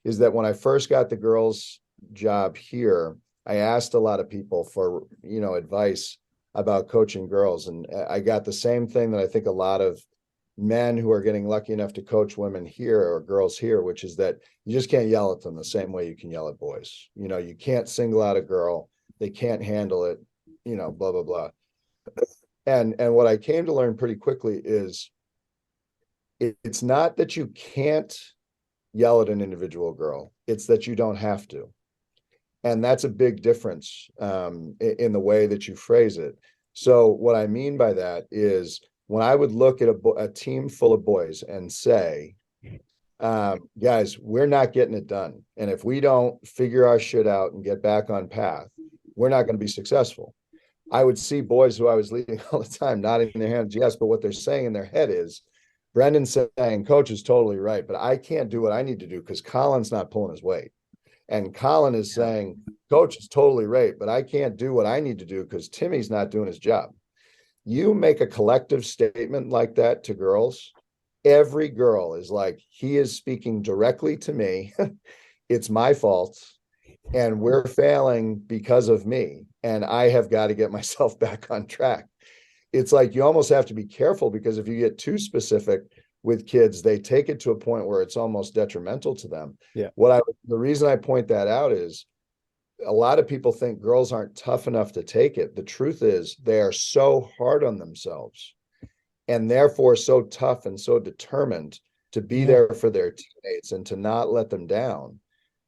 is that when I first got the girls' job here, I asked a lot of people for, you know, advice about coaching girls. And I got the same thing that I think a lot of men who are getting lucky enough to coach women here or girls here, which is that you just can't yell at them the same way you can yell at boys. You know, you can't single out a girl. They can't handle it, you know, blah, blah, blah. And what I came to learn pretty quickly is it's not that you can't yell at an individual girl. It's that you don't have to. And that's a big difference in the way that you phrase it. So what I mean by that is when I would look at a team full of boys and say, guys, we're not getting it done. And if we don't figure our shit out and get back on path, we're not going to be successful. I would see boys who I was leading all the time nodding their hands, yes, but what they're saying in their head is, Brendan's saying, coach is totally right, but I can't do what I need to do because Colin's not pulling his weight. And Colin is saying, coach is totally right, but I can't do what I need to do because Timmy's not doing his job. You make a collective statement like that to girls, every girl is like, he is speaking directly to me. It's my fault. And we're failing because of me. And I have got to get myself back on track. It's like you almost have to be careful because if you get too specific with kids, they take it to a point where it's almost detrimental to them. Yeah. The reason I point that out is a lot of people think girls aren't tough enough to take it. The truth is they are so hard on themselves and therefore so tough and so determined to be there for their teammates and to not let them down.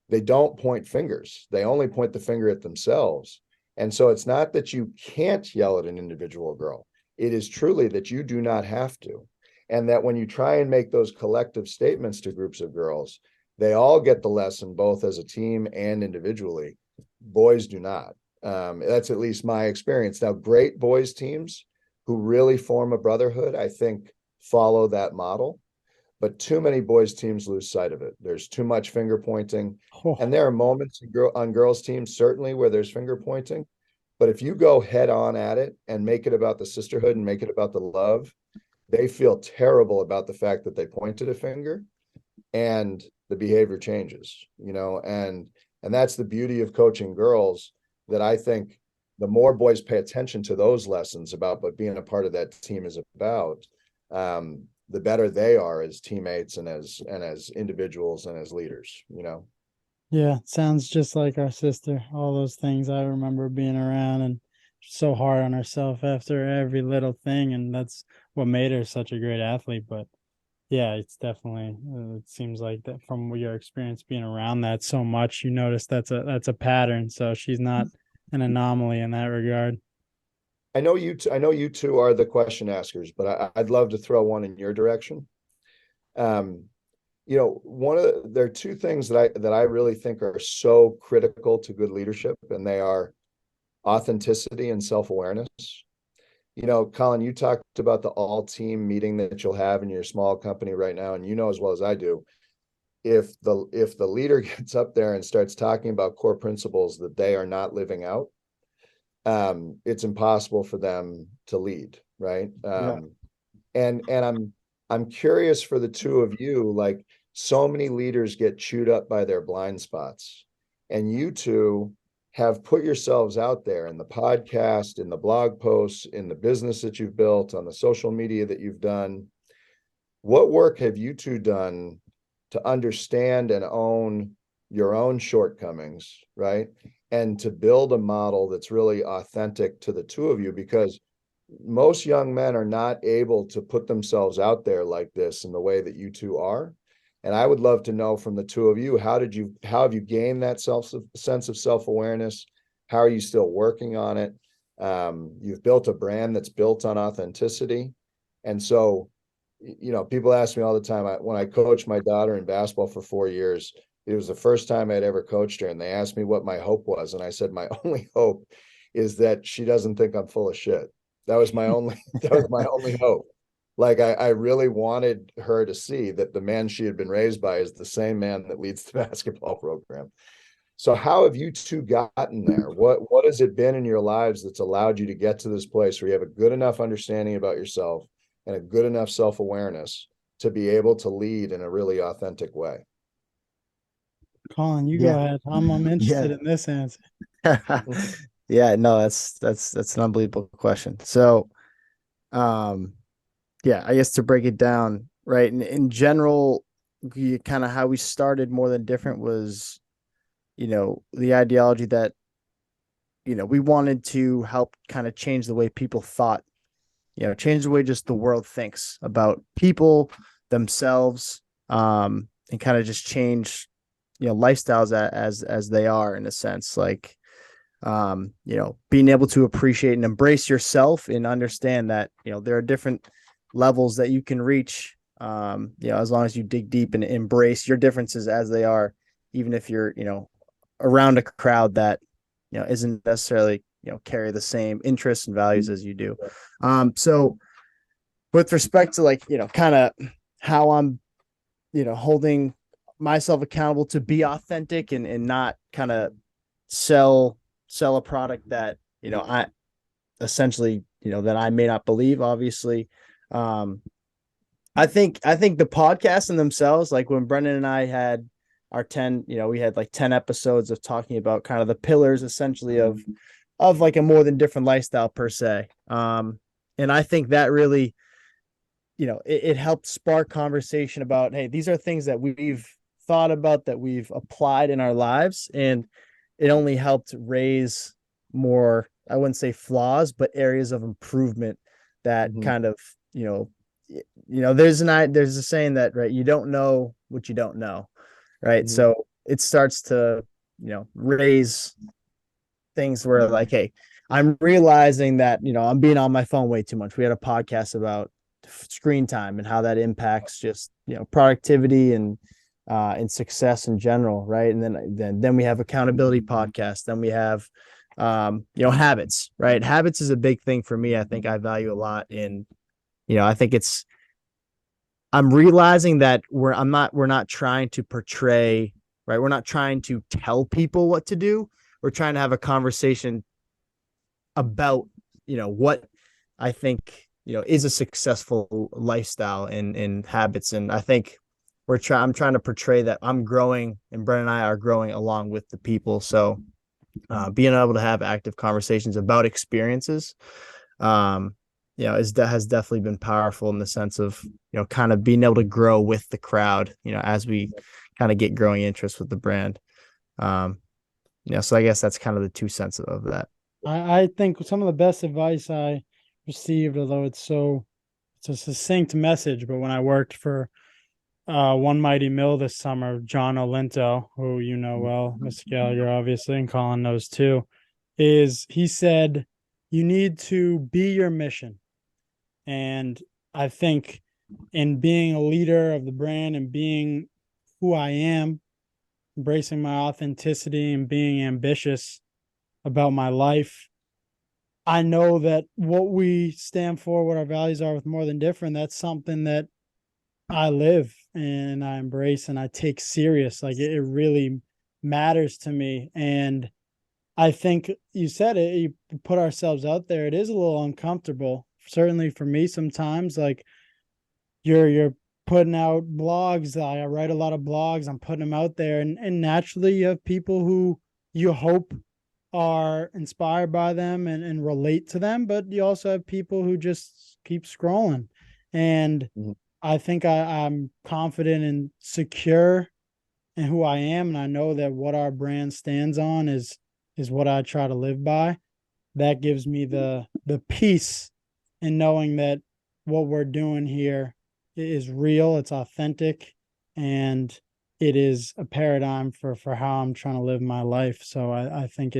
They don't point fingers. They only point the finger at themselves. And so it's not that you can't yell at an individual girl. It is truly that you do not have to. And that when you try and make those collective statements to groups of girls, they all get the lesson, both as a team and individually. Boys do not. That's at least my experience. Now, great boys teams who really form a brotherhood, I think, follow that model. But too many boys teams lose sight of it. There's too much finger pointing. And there are moments on girls teams, certainly, where there's finger pointing. But if you go head on at it and make it about the sisterhood and make it about the love, they feel terrible about the fact that they pointed a finger and the behavior changes, you know, and that's the beauty of coaching girls, that I think the more boys pay attention to those lessons about what being a part of that team is about, the better they are as teammates and as individuals and as leaders, you know? Yeah, sounds just like our sister. All those things I remember being around and so hard on herself after every little thing. And that's what made her such a great athlete. But yeah, it's definitely, it seems like that from your experience being around that so much, you notice that's a pattern. So she's not an anomaly in that regard. I know you two are the question askers, but I'd love to throw one in your direction. You know, there are two things that I really think are so critical to good leadership, and they are authenticity and self-awareness. You know, Colin, you talked about the all-team meeting that you'll have in your small company right now, and you know as well as I do, if the leader gets up there and starts talking about core principles that they are not living out, it's impossible for them to lead, right? And I'm curious for the two of you, like, so many leaders get chewed up by their blind spots, and you two have put yourselves out there in the podcast, in the blog posts, in the business that you've built, on the social media that you've done. What work have you two done to understand and own your own shortcomings, right? And to build a model that's really authentic to the two of you, because most young men are not able to put themselves out there like this in the way that you two are. And I would love to know from the two of you, how have you gained that sense of self-awareness? How are you still working on it? You've built a brand that's built on authenticity. And so, people ask me all the time, when I coached my daughter in basketball for 4 years, it was the first time I'd ever coached her. And they asked me what my hope was. And I said, my only hope is that she doesn't think I'm full of shit. That was my only hope. Like I really wanted her to see that the man she had been raised by is the same man that leads the basketball program. So how have you two gotten there? What has it been in your lives that's allowed you to get to this place where you have a good enough understanding about yourself and a good enough self-awareness to be able to lead in a really authentic way? Colin, you go Yeah. ahead. I'm interested Yeah. in this answer. Yeah, no, that's an unbelievable question. So, yeah, I guess to break it down, right? In general, kind of how we started More Than Different was, the ideology that, we wanted to help kind of change the way people thought, change the way just the world thinks about people themselves, and kind of just change, lifestyles as they are, in a sense, like, being able to appreciate and embrace yourself and understand that, there are different levels that you can reach, as long as you dig deep and embrace your differences as they are, even if you're, around a crowd that, isn't necessarily, carry the same interests and values as you do. So with respect to, like, kind of how I'm, holding myself accountable to be authentic and not kind of sell a product that, I essentially, that I may not believe, obviously. Um, I think the podcasts in themselves, like when Brendan and I had our 10, we had like 10 episodes of talking about kind of the pillars essentially of like a More Than Different lifestyle per se. And I think that really, it helped spark conversation about, hey, these are things that we've thought about, that we've applied in our lives, and it only helped raise more, I wouldn't say flaws, but areas of improvement that kind of, there's a saying that, right, you don't know what you don't know, right? So it starts to, raise things where, like, hey, I'm realizing that, I'm being on my phone way too much. We had a podcast about screen time and how that impacts just, productivity and success in general, right? And then we have accountability podcast. Then we have, habits, right? Habits is a big thing for me. I think I value a lot in, I think I'm realizing that we're not trying to portray, right? We're not trying to tell people what to do. We're trying to have a conversation about, what I think, is a successful lifestyle and habits. And I think I'm trying to portray that I'm growing and Brent and I are growing along with the people. So being able to have active conversations about experiences, has definitely been powerful in the sense of, kind of being able to grow with the crowd, as we kind of get growing interest with the brand. So I guess that's kind of the 2 cents of that. I think some of the best advice I received, although it's a succinct message, but when I worked for One Mighty Mill this summer, John Olinto, who you know well, Mr. Gallagher, obviously, and Colin knows too, is he said, you need to be your mission. And I think in being a leader of the brand and being who I am, embracing my authenticity and being ambitious about my life, I know that what we stand for, what our values are with More Than Different, that's something that I live and I embrace and I take serious. Like it really matters to me. And I think you said it, you put ourselves out there. It is a little uncomfortable, certainly for me sometimes. Like you're putting out blogs. I write a lot of blogs. I'm putting them out there. And naturally you have people who you hope are inspired by them and relate to them, but you also have people who just keep scrolling. And I think I'm confident and secure in who I am. And I know that what our brand stands on is what I try to live by. That gives me the peace in knowing that what we're doing here is real, it's authentic, and it is a paradigm for how I'm trying to live my life. So I think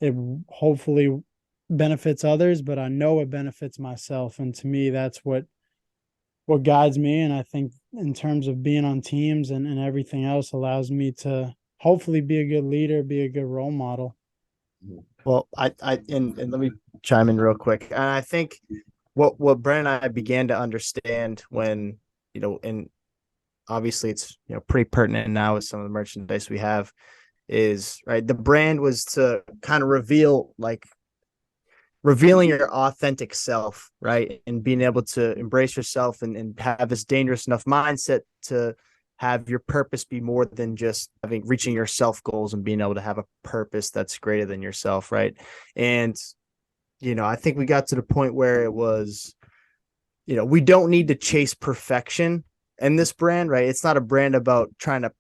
it hopefully benefits others, but I know it benefits myself. And to me, that's what guides me. And I think in terms of being on teams and everything else allows me to hopefully be a good leader, be a good role model. Well, and let me chime in real quick. And I think what Brent and I began to understand when, and obviously it's, pretty pertinent now with some of the merchandise we have, is right. The brand was to kind of revealing your authentic self, right? And being able to embrace yourself and have this dangerous enough mindset to have your purpose be more than just reaching your self goals, and being able to have a purpose that's greater than yourself, right? And I think we got to the point where it was, we don't need to chase perfection in this brand, right? It's not a brand about trying to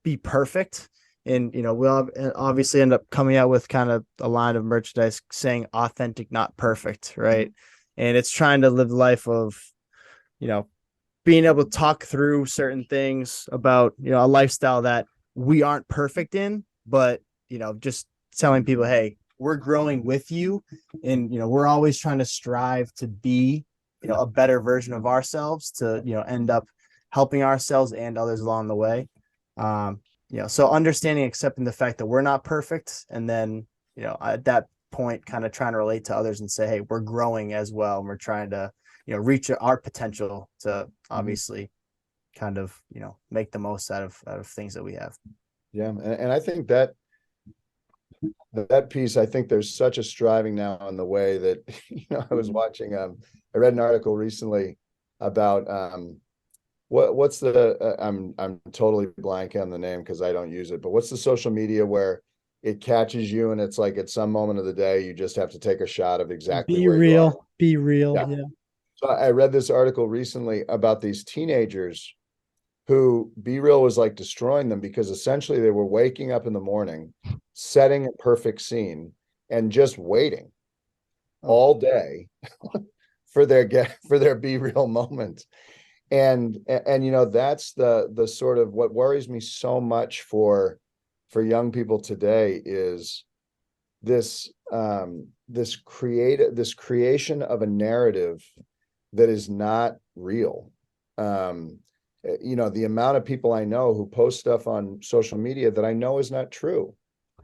be perfect. And, we'll obviously end up coming out with kind of a line of merchandise saying authentic, not perfect, right? And it's trying to live the life of, being able to talk through certain things about, a lifestyle that we aren't perfect in, but, just telling people, hey, we're growing with you. And, we're always trying to strive to be, a better version of ourselves to, end up helping ourselves and others along the way. So understanding, accepting the fact that we're not perfect. And then, at that point, kind of trying to relate to others and say, hey, we're growing as well. And we're trying to, reach our potential to obviously kind of, make the most out of things that we have. Yeah. And I think that piece, I think there's such a striving now in the way that, I was watching, I read an article recently about, what's the I'm totally blank on the name because I don't use it, but what's the social media where it catches you and it's like at some moment of the day you just have to take a shot of exactly Be where you are. real, be real. Yeah. Yeah. So I read this article recently about these teenagers who Be Real was like destroying them because essentially they were waking up in the morning, setting a perfect scene, and just waiting all day for their Be Real moment. And that's the sort of what worries me so much for young people today is this creation of a narrative that is not real. The amount of people I know who post stuff on social media that I know is not true,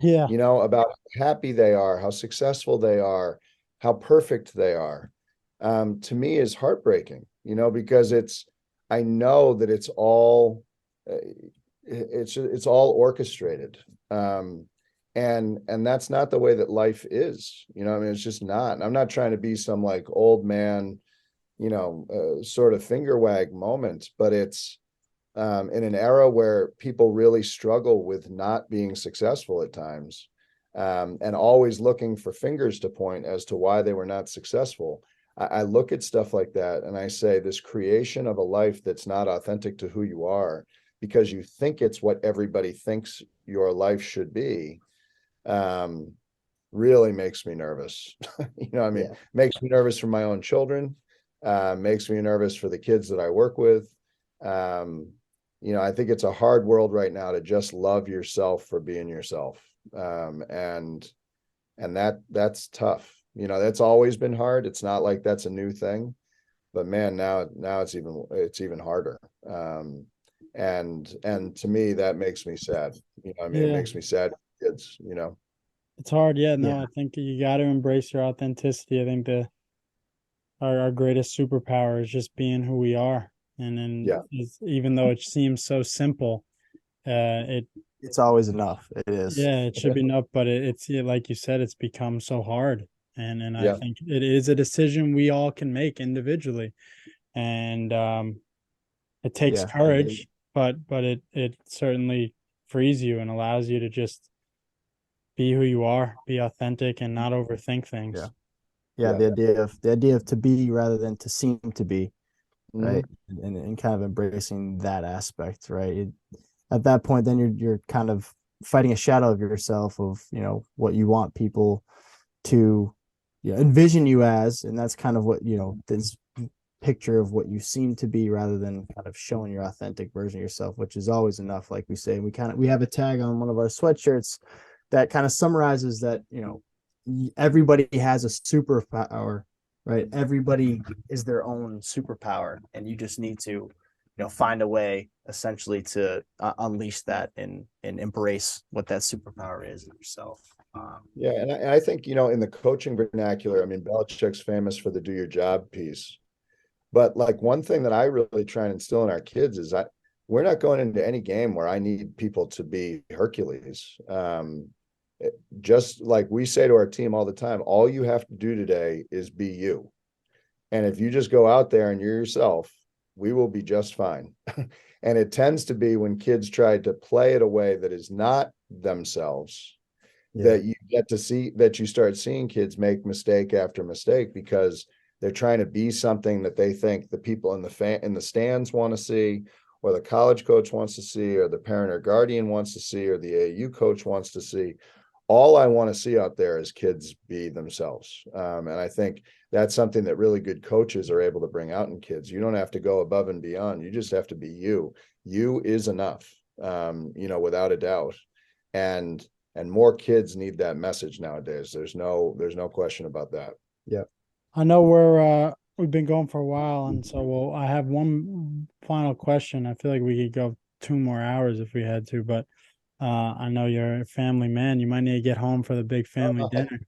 Yeah. about how happy they are, how successful they are, how perfect they are, to me is heartbreaking, because I know that it's all orchestrated. And that's not the way that life is, it's just not. I'm not trying to be some like old man, sort of finger wag moment, but it's in an era where people really struggle with not being successful at times, and always looking for fingers to point as to why they were not successful. I look at stuff like that and I say, this creation of a life that's not authentic to who you are because you think it's what everybody thinks your life should be, really makes me nervous. Makes me nervous for my own children, makes me nervous for the kids that I work with. I think it's a hard world right now to just love yourself for being yourself. And that's tough. That's always been hard. It's not like that's a new thing, but man, now it's even harder. And to me, that makes me sad. It makes me sad for kids, It's hard. Yeah. No, Yeah. I think you got to embrace your authenticity. I think our greatest superpower is just being who we are. And then even though it seems so simple, It's always enough. It is. it should be enough, but it's like you said, it's become so hard. And I think it is a decision we all can make individually. And it takes courage, but it certainly frees you and allows you to just be who you are, be authentic, and not overthink things. Yeah. The idea of to be rather than to seem to be, right? And kind of embracing that aspect, right? At that point, then you're kind of fighting a shadow of yourself of, what you want people to envision you as. And that's kind of what, this picture of what you seem to be rather than kind of showing your authentic version of yourself, which is always enough. Like we say, we have a tag on one of our sweatshirts that kind of summarizes that, everybody has a superpower, right? Everybody is their own superpower, and you just need to, find a way essentially to unleash that and embrace what that superpower is in yourself. Yeah, and I think, in the coaching vernacular, I mean, Belichick's famous for the do your job piece. But like one thing that I really try and instill in our kids is we're not going into any game where I need people to be Hercules. Just like we say to our team all the time, all you have to do today is be you. And if you just go out there and you're yourself, we will be just fine. And it tends to be when kids try to play it a way that is not themselves, that you get to see, that you start seeing kids make mistake after mistake because they're trying to be something that they think the people in the stands want to see, or the college coach wants to see, or the parent or guardian wants to see, or the AU coach wants to see. All I want to see out there is kids be themselves. And I think that's something that really good coaches are able to bring out in kids. You don't have to go above and beyond. You just have to be you. You is enough, without a doubt. And more kids need that message nowadays. There's no question about that. Yeah. I know we've been going for a while, and so I have one final question. I feel like we could go 2 more hours if we had to, but I know you're a family man. You might need to get home for the big family dinner.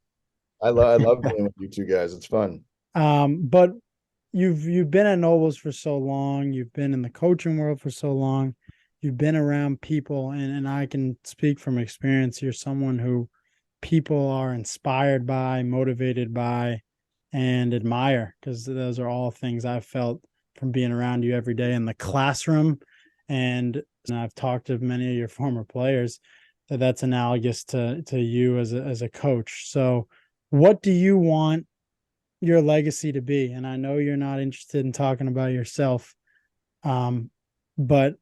I love being with you two guys. It's fun. But you've been at Nobles for so long. You've been in the coaching world for so long. You've been around people, and I can speak from experience. You're someone who people are inspired by, motivated by, and admire, because those are all things I've felt from being around you every day in the classroom. And I've talked to many of your former players that's analogous to you as a coach. So what do you want your legacy to be? And I know you're not interested in talking about yourself. But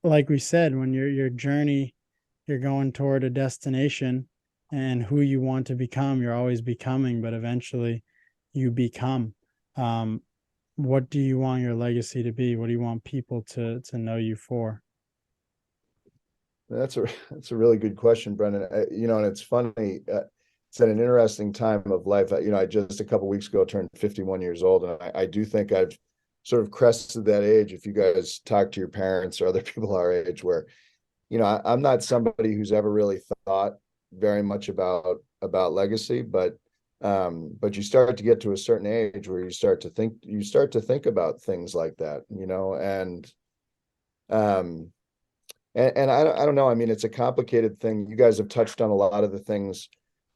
like we said, when your journey, you're going toward a destination, and who you want to become, you're always becoming, but eventually you become. What do you want your legacy to be? What do you want people to know you for? That's a really good question, Brendan. And it's funny. It's at an interesting time of life. I just a couple weeks ago turned 51 years old, and I do think I've sort of crested that age. If you guys talk to your parents or other people our age, where I'm not somebody who's ever really thought very much about legacy, but you start to get to a certain age where you start to think about things like that, and I don't know. I mean, it's a complicated thing. You guys have touched on a lot of the things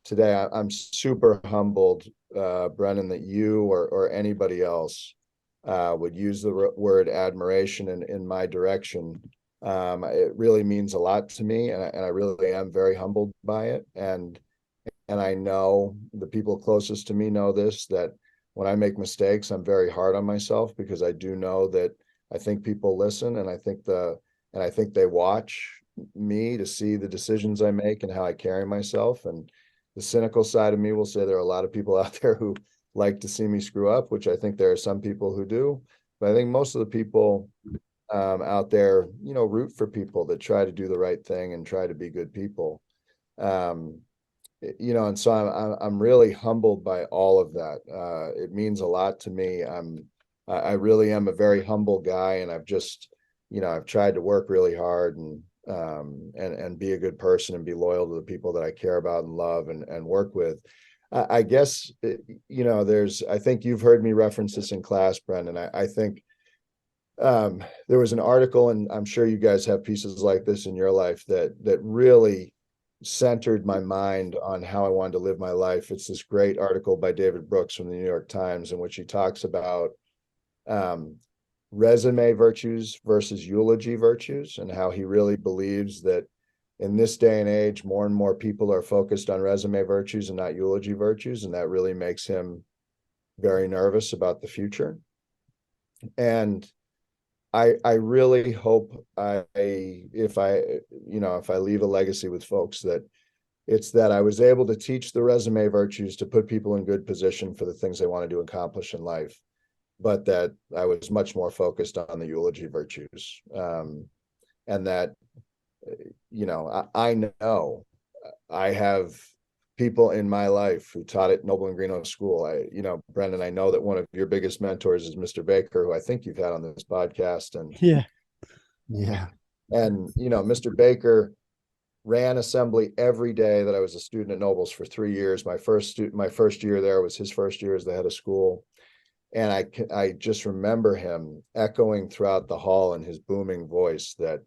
today. I'm super humbled, Brennan, that you or anybody else would use the word admiration in my direction. It really means a lot to me, and I really am very humbled by it. And I know the people closest to me know this, that when I make mistakes, I'm very hard on myself, because I do know that I think people listen, and I think they watch me to see the decisions I make and how I carry myself. And the cynical side of me will say there are a lot of people out there who like to see me screw up, which I think there are some people who do. But I think most of the people out there, root for people that try to do the right thing and try to be good people. And so I'm really humbled by all of that. It means a lot to me. I really am a very humble guy, and I've tried to work really hard and be a good person and be loyal to the people that I care about and love and work with. I guess, I think you've heard me reference this in class, Brendan. I think there was an article, and I'm sure you guys have pieces like this in your life that really centered my mind on how I wanted to live my life. It's this great article by David Brooks from the New York Times, in which he talks about resume virtues versus eulogy virtues, and how he really believes that in this day and age, more and more people are focused on resume virtues and not eulogy virtues, and that really makes him very nervous about the future. And I really hope if I leave a legacy with folks, that it's that I was able to teach the resume virtues to put people in good position for the things they want to do accomplish in life, but that I was much more focused on the eulogy virtues. And that, I know I have people in my life who taught at Noble and Greenough School. Brendan, I know that one of your biggest mentors is Mr. Baker, who I think you've had on this podcast. And Yeah. Mr. Baker ran assembly every day that I was a student at Nobles for 3 years. My first year there was his first year as the head of school. And I just remember him echoing throughout the hall in his booming voice that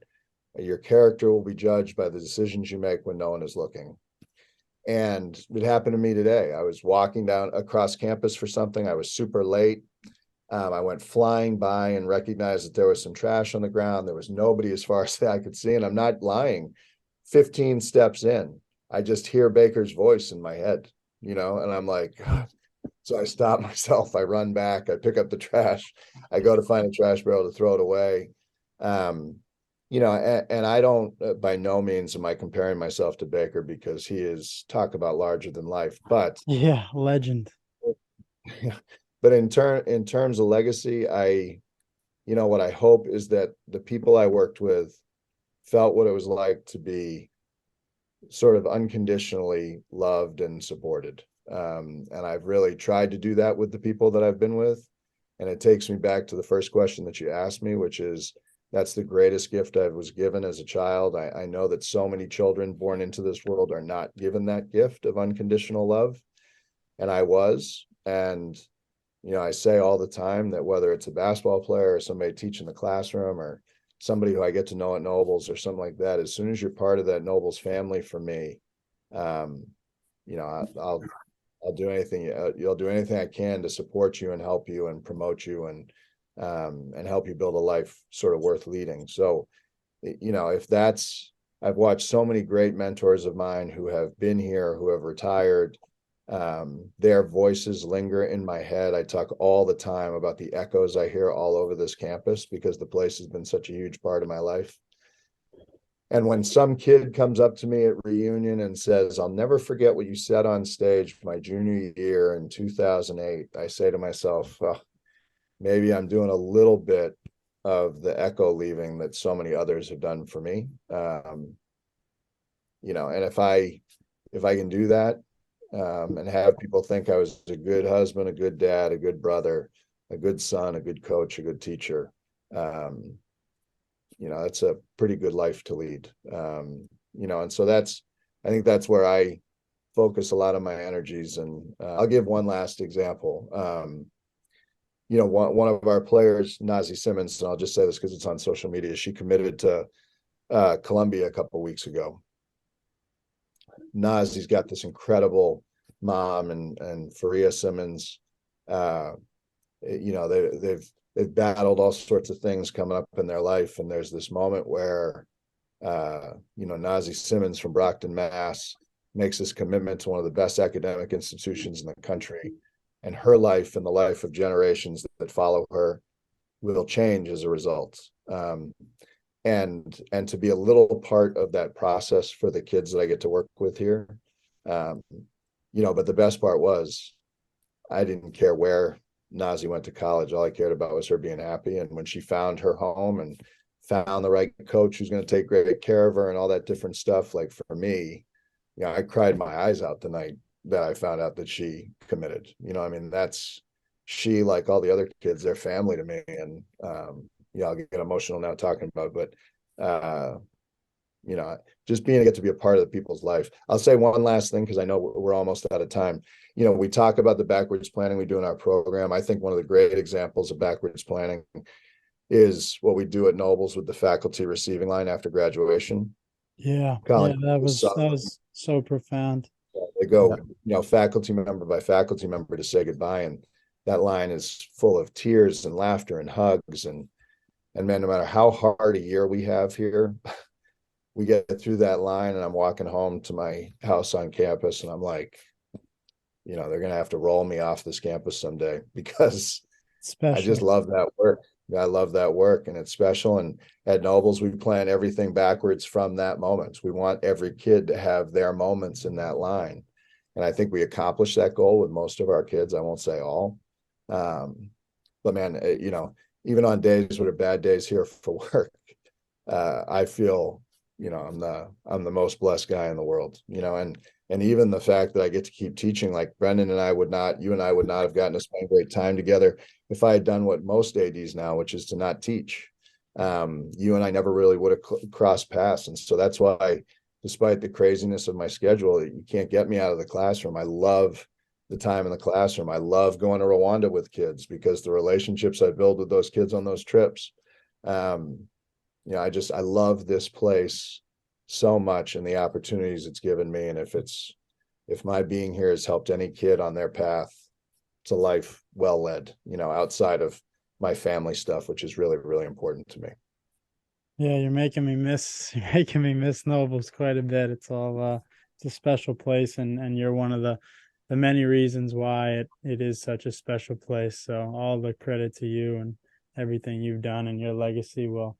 your character will be judged by the decisions you make when no one is looking. And it happened to me today. I was walking down across campus for something. I was super late. I went flying by and recognized that there was some trash on the ground. There was nobody as far as I could see. And I'm not lying. 15 steps in, I just hear Baker's voice in my head, and I'm like, God. So I stop myself. I run back. I pick up the trash. I go to find a trash barrel to throw it away. And I don't, by no means am I comparing myself to Baker, because he is, talk about larger than life, but Yeah, legend. But in terms of legacy, what I hope is that the people I worked with felt what it was like to be sort of unconditionally loved and supported. And I've really tried to do that with the people that I've been with. And it takes me back to the first question that you asked me, which is, that's the greatest gift I was given as a child. I know that so many children born into this world are not given that gift of unconditional love. And I was. And, I say all the time that whether it's a basketball player or somebody teaching the classroom or somebody who I get to know at Nobles or something like that, as soon as you're part of that Nobles family, for me, I'll do anything. You'll do anything I can to support you and help you and promote you and help you build a life sort of worth leading. So, I've watched so many great mentors of mine who have been here, who have retired. Their voices linger in my head. I talk all the time about the echoes I hear all over this campus, because the place has been such a huge part of my life. And when some kid comes up to me at reunion and says, I'll never forget what you said on stage my junior year in 2008, I say to myself, oh, maybe I'm doing a little bit of the echo leaving that so many others have done for me. And if I can do that, and have people think I was a good husband, a good dad, a good brother, a good son, a good coach, a good teacher, that's a pretty good life to lead. And so I think that's where I focus a lot of my energies. And I'll give one last example. One of our players, Nazi Simmons, and I'll just say this because it's on social media, she committed to Columbia a couple of weeks ago. Nazi's got this incredible mom and Faria Simmons. They've battled all sorts of things coming up in their life, and there's this moment where Nazi Simmons from Brockton, Mass, makes this commitment to one of the best academic institutions in the country, and her life and the life of generations that follow her will change as a result. And to be a little part of that process for the kids that I get to work with here. But the best part was, I didn't care where Nazi went to college. All I cared about was her being happy. And when she found her home and found the right coach who's going to take great care of her and all that different stuff, like for me, I cried my eyes out the night that I found out that she committed. That's, she, like all the other kids, they're family to me. And I'll get emotional now talking about it, but just being able to be a part of the people's life. I'll say one last thing, because I know we're almost out of time. We talk about the backwards planning we do in our program. I think one of the great examples of backwards planning is what we do at Nobles with the faculty receiving line after graduation. Yeah. Colin, Yeah, that was so profound. They go, faculty member by faculty member to say goodbye. And that line is full of tears and laughter and hugs. And man, no matter how hard a year we have here, we get through that line, and I'm walking home to my house on campus, and I'm like, they're going to have to roll me off this campus someday, because Special. I just love that work. I love that work, and it's special. And at Nobles, we plan everything backwards from that moment. We want every kid to have their moments in that line. And I think we accomplished that goal with most of our kids. I won't say all. But man, even on days that are bad days here for work, I feel I'm the most blessed guy in the world, and even the fact that I get to keep teaching, like Brendan and you and I would not have gotten to spend great time together if I had done what most ADs now, which is to not teach. You and I never really would have crossed paths. And so that's why, despite the craziness of my schedule, you can't get me out of the classroom. I love the time in the classroom. I love going to Rwanda with kids because the relationships I build with those kids on those trips. I love this place so much and the opportunities it's given me. And if my being here has helped any kid on their path to life well led, outside of my family stuff, which is really, really important to me. Yeah, you're making me miss Nobles quite a bit. It's a special place, and you're one of the many reasons why it is such a special place. So all the credit to you and everything you've done, and your legacy will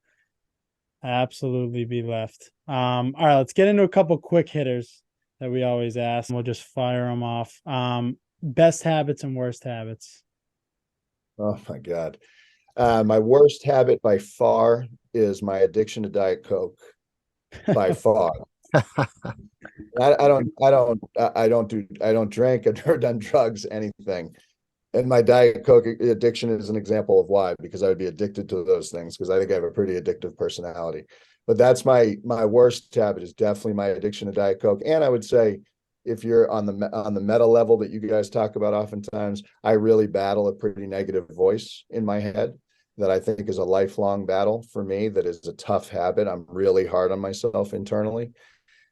absolutely be left. All right, let's get into a couple quick hitters that we always ask. We'll just fire them off. Best habits and worst habits. Oh my God. My worst habit by far is my addiction to Diet Coke. By far. I don't drink. I've never done drugs, anything. And my Diet Coke addiction is an example of why, because I would be addicted to those things, because I think I have a pretty addictive personality. But that's my worst habit, is definitely my addiction to Diet Coke. And I would say, if you're on the meta level that you guys talk about oftentimes, I really battle a pretty negative voice in my head that I think is a lifelong battle for me. That is a tough habit. I'm really hard on myself internally,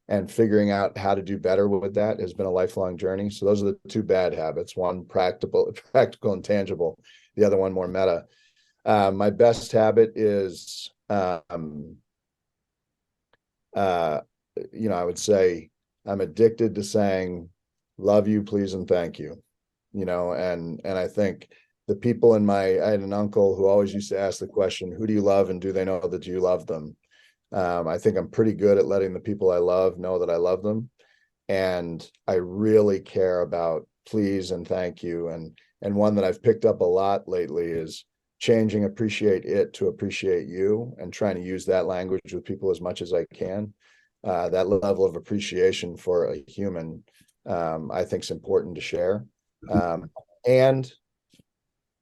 and figuring out how to do better with that has been a lifelong journey. So those are the two bad habits: one practical and tangible, the other one more meta. My best habit is, I would say I'm addicted to saying love you, please, and thank you. And I think the people I had an uncle who always used to ask the question, who do you love, and do they know that you love them? I think I'm pretty good at letting the people I love know that I love them. And I really care about please and thank you. And one that I've picked up a lot lately is changing appreciate it to appreciate you, and trying to use that language with people as much as I can. That level of appreciation for a human, I think, is important to share. And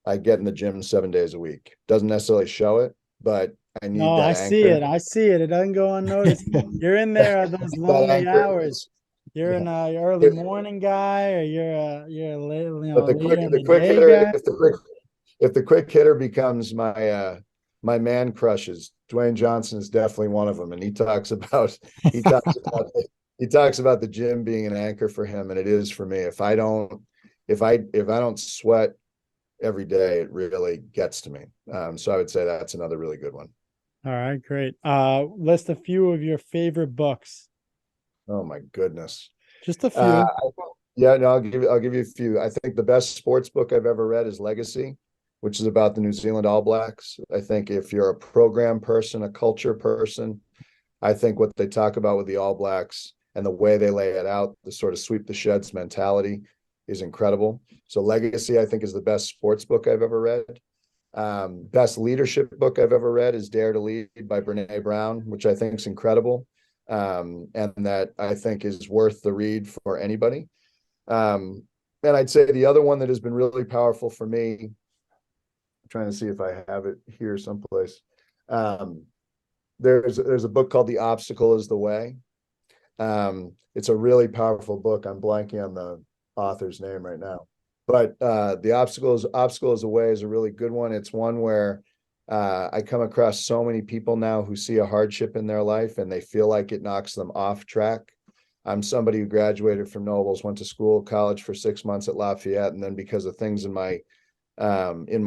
I get in the gym 7 days a week. Doesn't necessarily show it, but I need No, that I see anchor. it. I see it. It doesn't go unnoticed. You're in there at those That lonely anchor hours. is, You're yeah. an early morning guy, or you're a late, But later in the the quick day hitter, guy. if the quick hitter becomes my man crushes, Dwayne Johnson is definitely one of them. And he talks about the gym being an anchor for him, and it is for me. If I don't sweat every day, it really gets to me. So I would say that's another really good one. All right, great. List a few of your favorite books. Oh my goodness. Just a Uh, few. yeah, no, I'll give you a few. I think the best sports book I've ever read is Legacy, which is about the New Zealand All Blacks. I think if you're a program person, a culture person, I think what they talk about with the All Blacks and the way they lay it out, the sort of sweep the sheds mentality, is incredible. So Legacy, I think, is the best sports book I've ever read. Best leadership book I've ever read is Dare to Lead by Brene Brown, which I think is incredible, and that I think is worth the read for anybody. And I'd say the other one that has been really powerful for me, I'm trying to see if I have it here someplace. There's a book called The Obstacle is the Way. It's a really powerful book. I'm blanking on the author's name right now, but The Obstacle is the Way is a really good one. It's one where I come across so many people now who see a hardship in their life and they feel like it knocks them off track. I'm somebody who graduated from Nobles, went to college for 6 months at Lafayette, and then because of things in my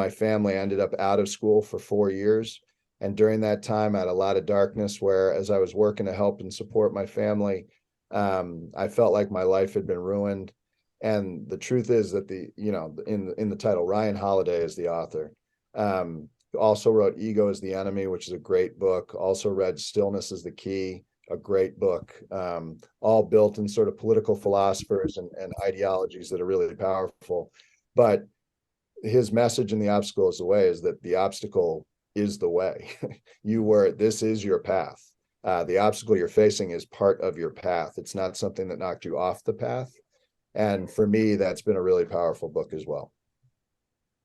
family, I ended up out of school for 4 years. And during that time, I had a lot of darkness where, as I was working to help and support my family, I felt like my life had been ruined. And the truth is that in the title, Ryan Holiday is the author. Also wrote Ego is the Enemy, which is a great book. Also read Stillness is the Key, a great book, all built in sort of political philosophers and ideologies that are really powerful. But his message in The Obstacle is the Way is that the obstacle is the way. This is your path. The obstacle you're facing is part of your path. It's not something that knocked you off the path. And for me, that's been a really powerful book as well.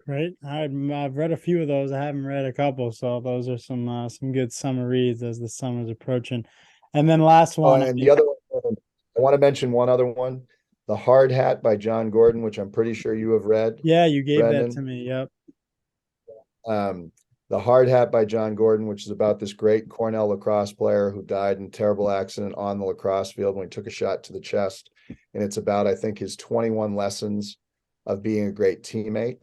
Great. I've read a few of those. I haven't read a couple, so those are some good summer reads as the summer's approaching. And then last Oh, one. and the other one, I want to mention one other one, The Hard Hat by John Gordon, which I'm pretty sure you have read, Yeah, you gave that to Brendan. me. Yep. The Hard Hat by John Gordon, which is about this great Cornell lacrosse player who died in a terrible accident on the lacrosse field when he took a shot to the chest. And it's about, I think, his 21 lessons of being a great teammate.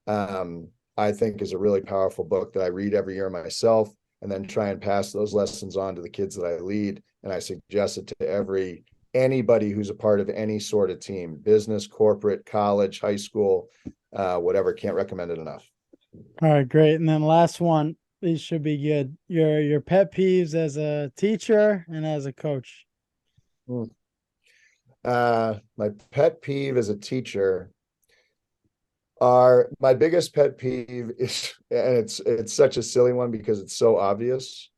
I think is a really powerful book that I read every year myself, and then try and pass those lessons on to the kids that I lead. And I suggest it to anybody who's a part of any sort of team, business, corporate, college, high school, whatever. Can't recommend it enough. All right, great. And then last one, these should be good. Your pet peeves as a teacher and as a coach. My pet peeve as a teacher my biggest pet peeve is, and it's such a silly one because it's so obvious.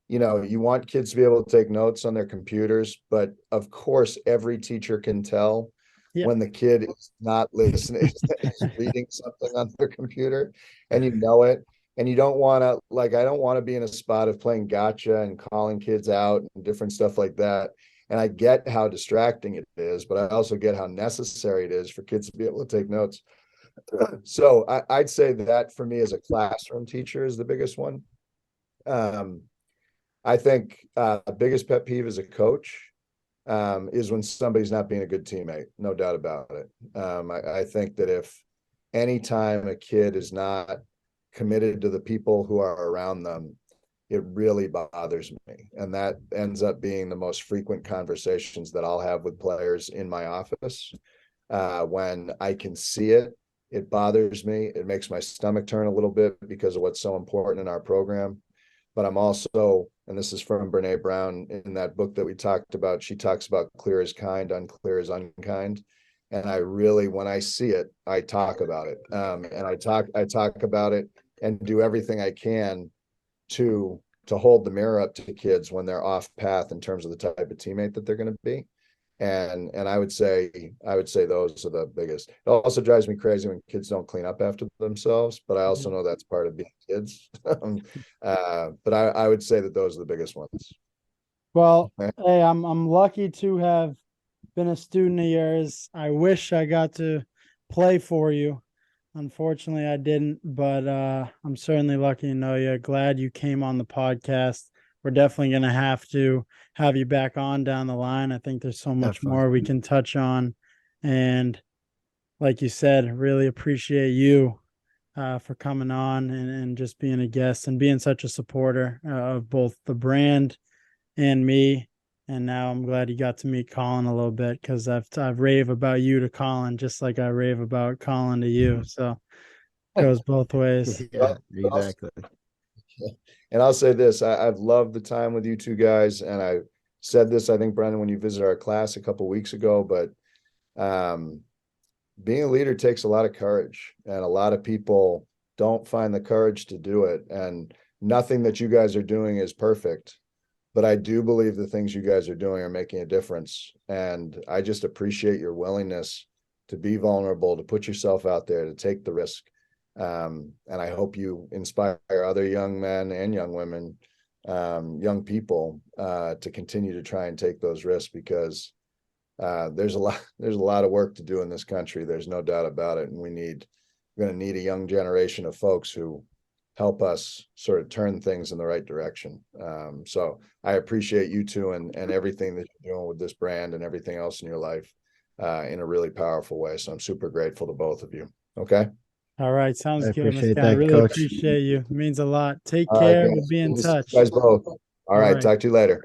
You want kids to be able to take notes on their computers, but of course, every teacher can tell when the kid is not listening, is reading something on their computer, and you know it. And you don't want to, like, I don't want to be in a spot of playing gotcha and calling kids out and different stuff like that. And I get how distracting it is, but I also get how necessary it is for kids to be able to take notes. So I'd say that for me as a classroom teacher is the biggest one. I think the biggest pet peeve as a coach is when somebody's not being a good teammate, no doubt about it. I think that if anytime a kid is not committed to the people who are around them, it really bothers me. And that ends up being the most frequent conversations that I'll have with players in my office. When I can see it, it bothers me. It makes my stomach turn a little bit because of what's so important in our program. But I'm also, and this is from Brene Brown in that book that we talked about, she talks about clear is kind, unclear is unkind. And I really, when I see it, I talk about it. And I talk about it and do everything I can to hold the mirror up to kids when they're off path in terms of the type of teammate that they're going to be. And I would say those are the biggest. It also drives me crazy when kids don't clean up after themselves, but I also know that's part of being kids. But I would say that those are the biggest ones. Well, hey, I'm lucky to have been a student of yours. I wish I got to play for you. Unfortunately, I didn't, but I'm certainly lucky to know you. Glad you came on the podcast. We're definitely going to have you back on down the line. I think there's so much more we can touch on. And like you said, really appreciate you for coming on and just being a guest and being such a supporter of both the brand and me. And now I'm glad you got to meet Colin a little bit, because I've rave about you to Colin just like I rave about Colin to you. So it goes both ways. Yeah, exactly. And I'll say this, I've loved the time with you two guys. And I said this, I think, Brendan, when you visited our class a couple of weeks ago, but being a leader takes a lot of courage, and a lot of people don't find the courage to do it. And nothing that you guys are doing is perfect, but I do believe the things you guys are doing are making a difference. And I just appreciate your willingness to be vulnerable, to put yourself out there, to take the risk. And I hope you inspire other young men and young women, young people, to continue to try and take those risks, because there's a lot of work to do in this country. There's no doubt about it. And we're going to need a young generation of folks who help us sort of turn things in the right direction. So I appreciate you two and everything that you're doing with this brand and everything else in your life in a really powerful way. So I'm super grateful to both of you. Okay. All right. Sounds good. Appreciate I that, really Coach. appreciate you. It means a lot. Take All right, care. guys. We'll be in touch. You guys both. All right. right. Talk to you later.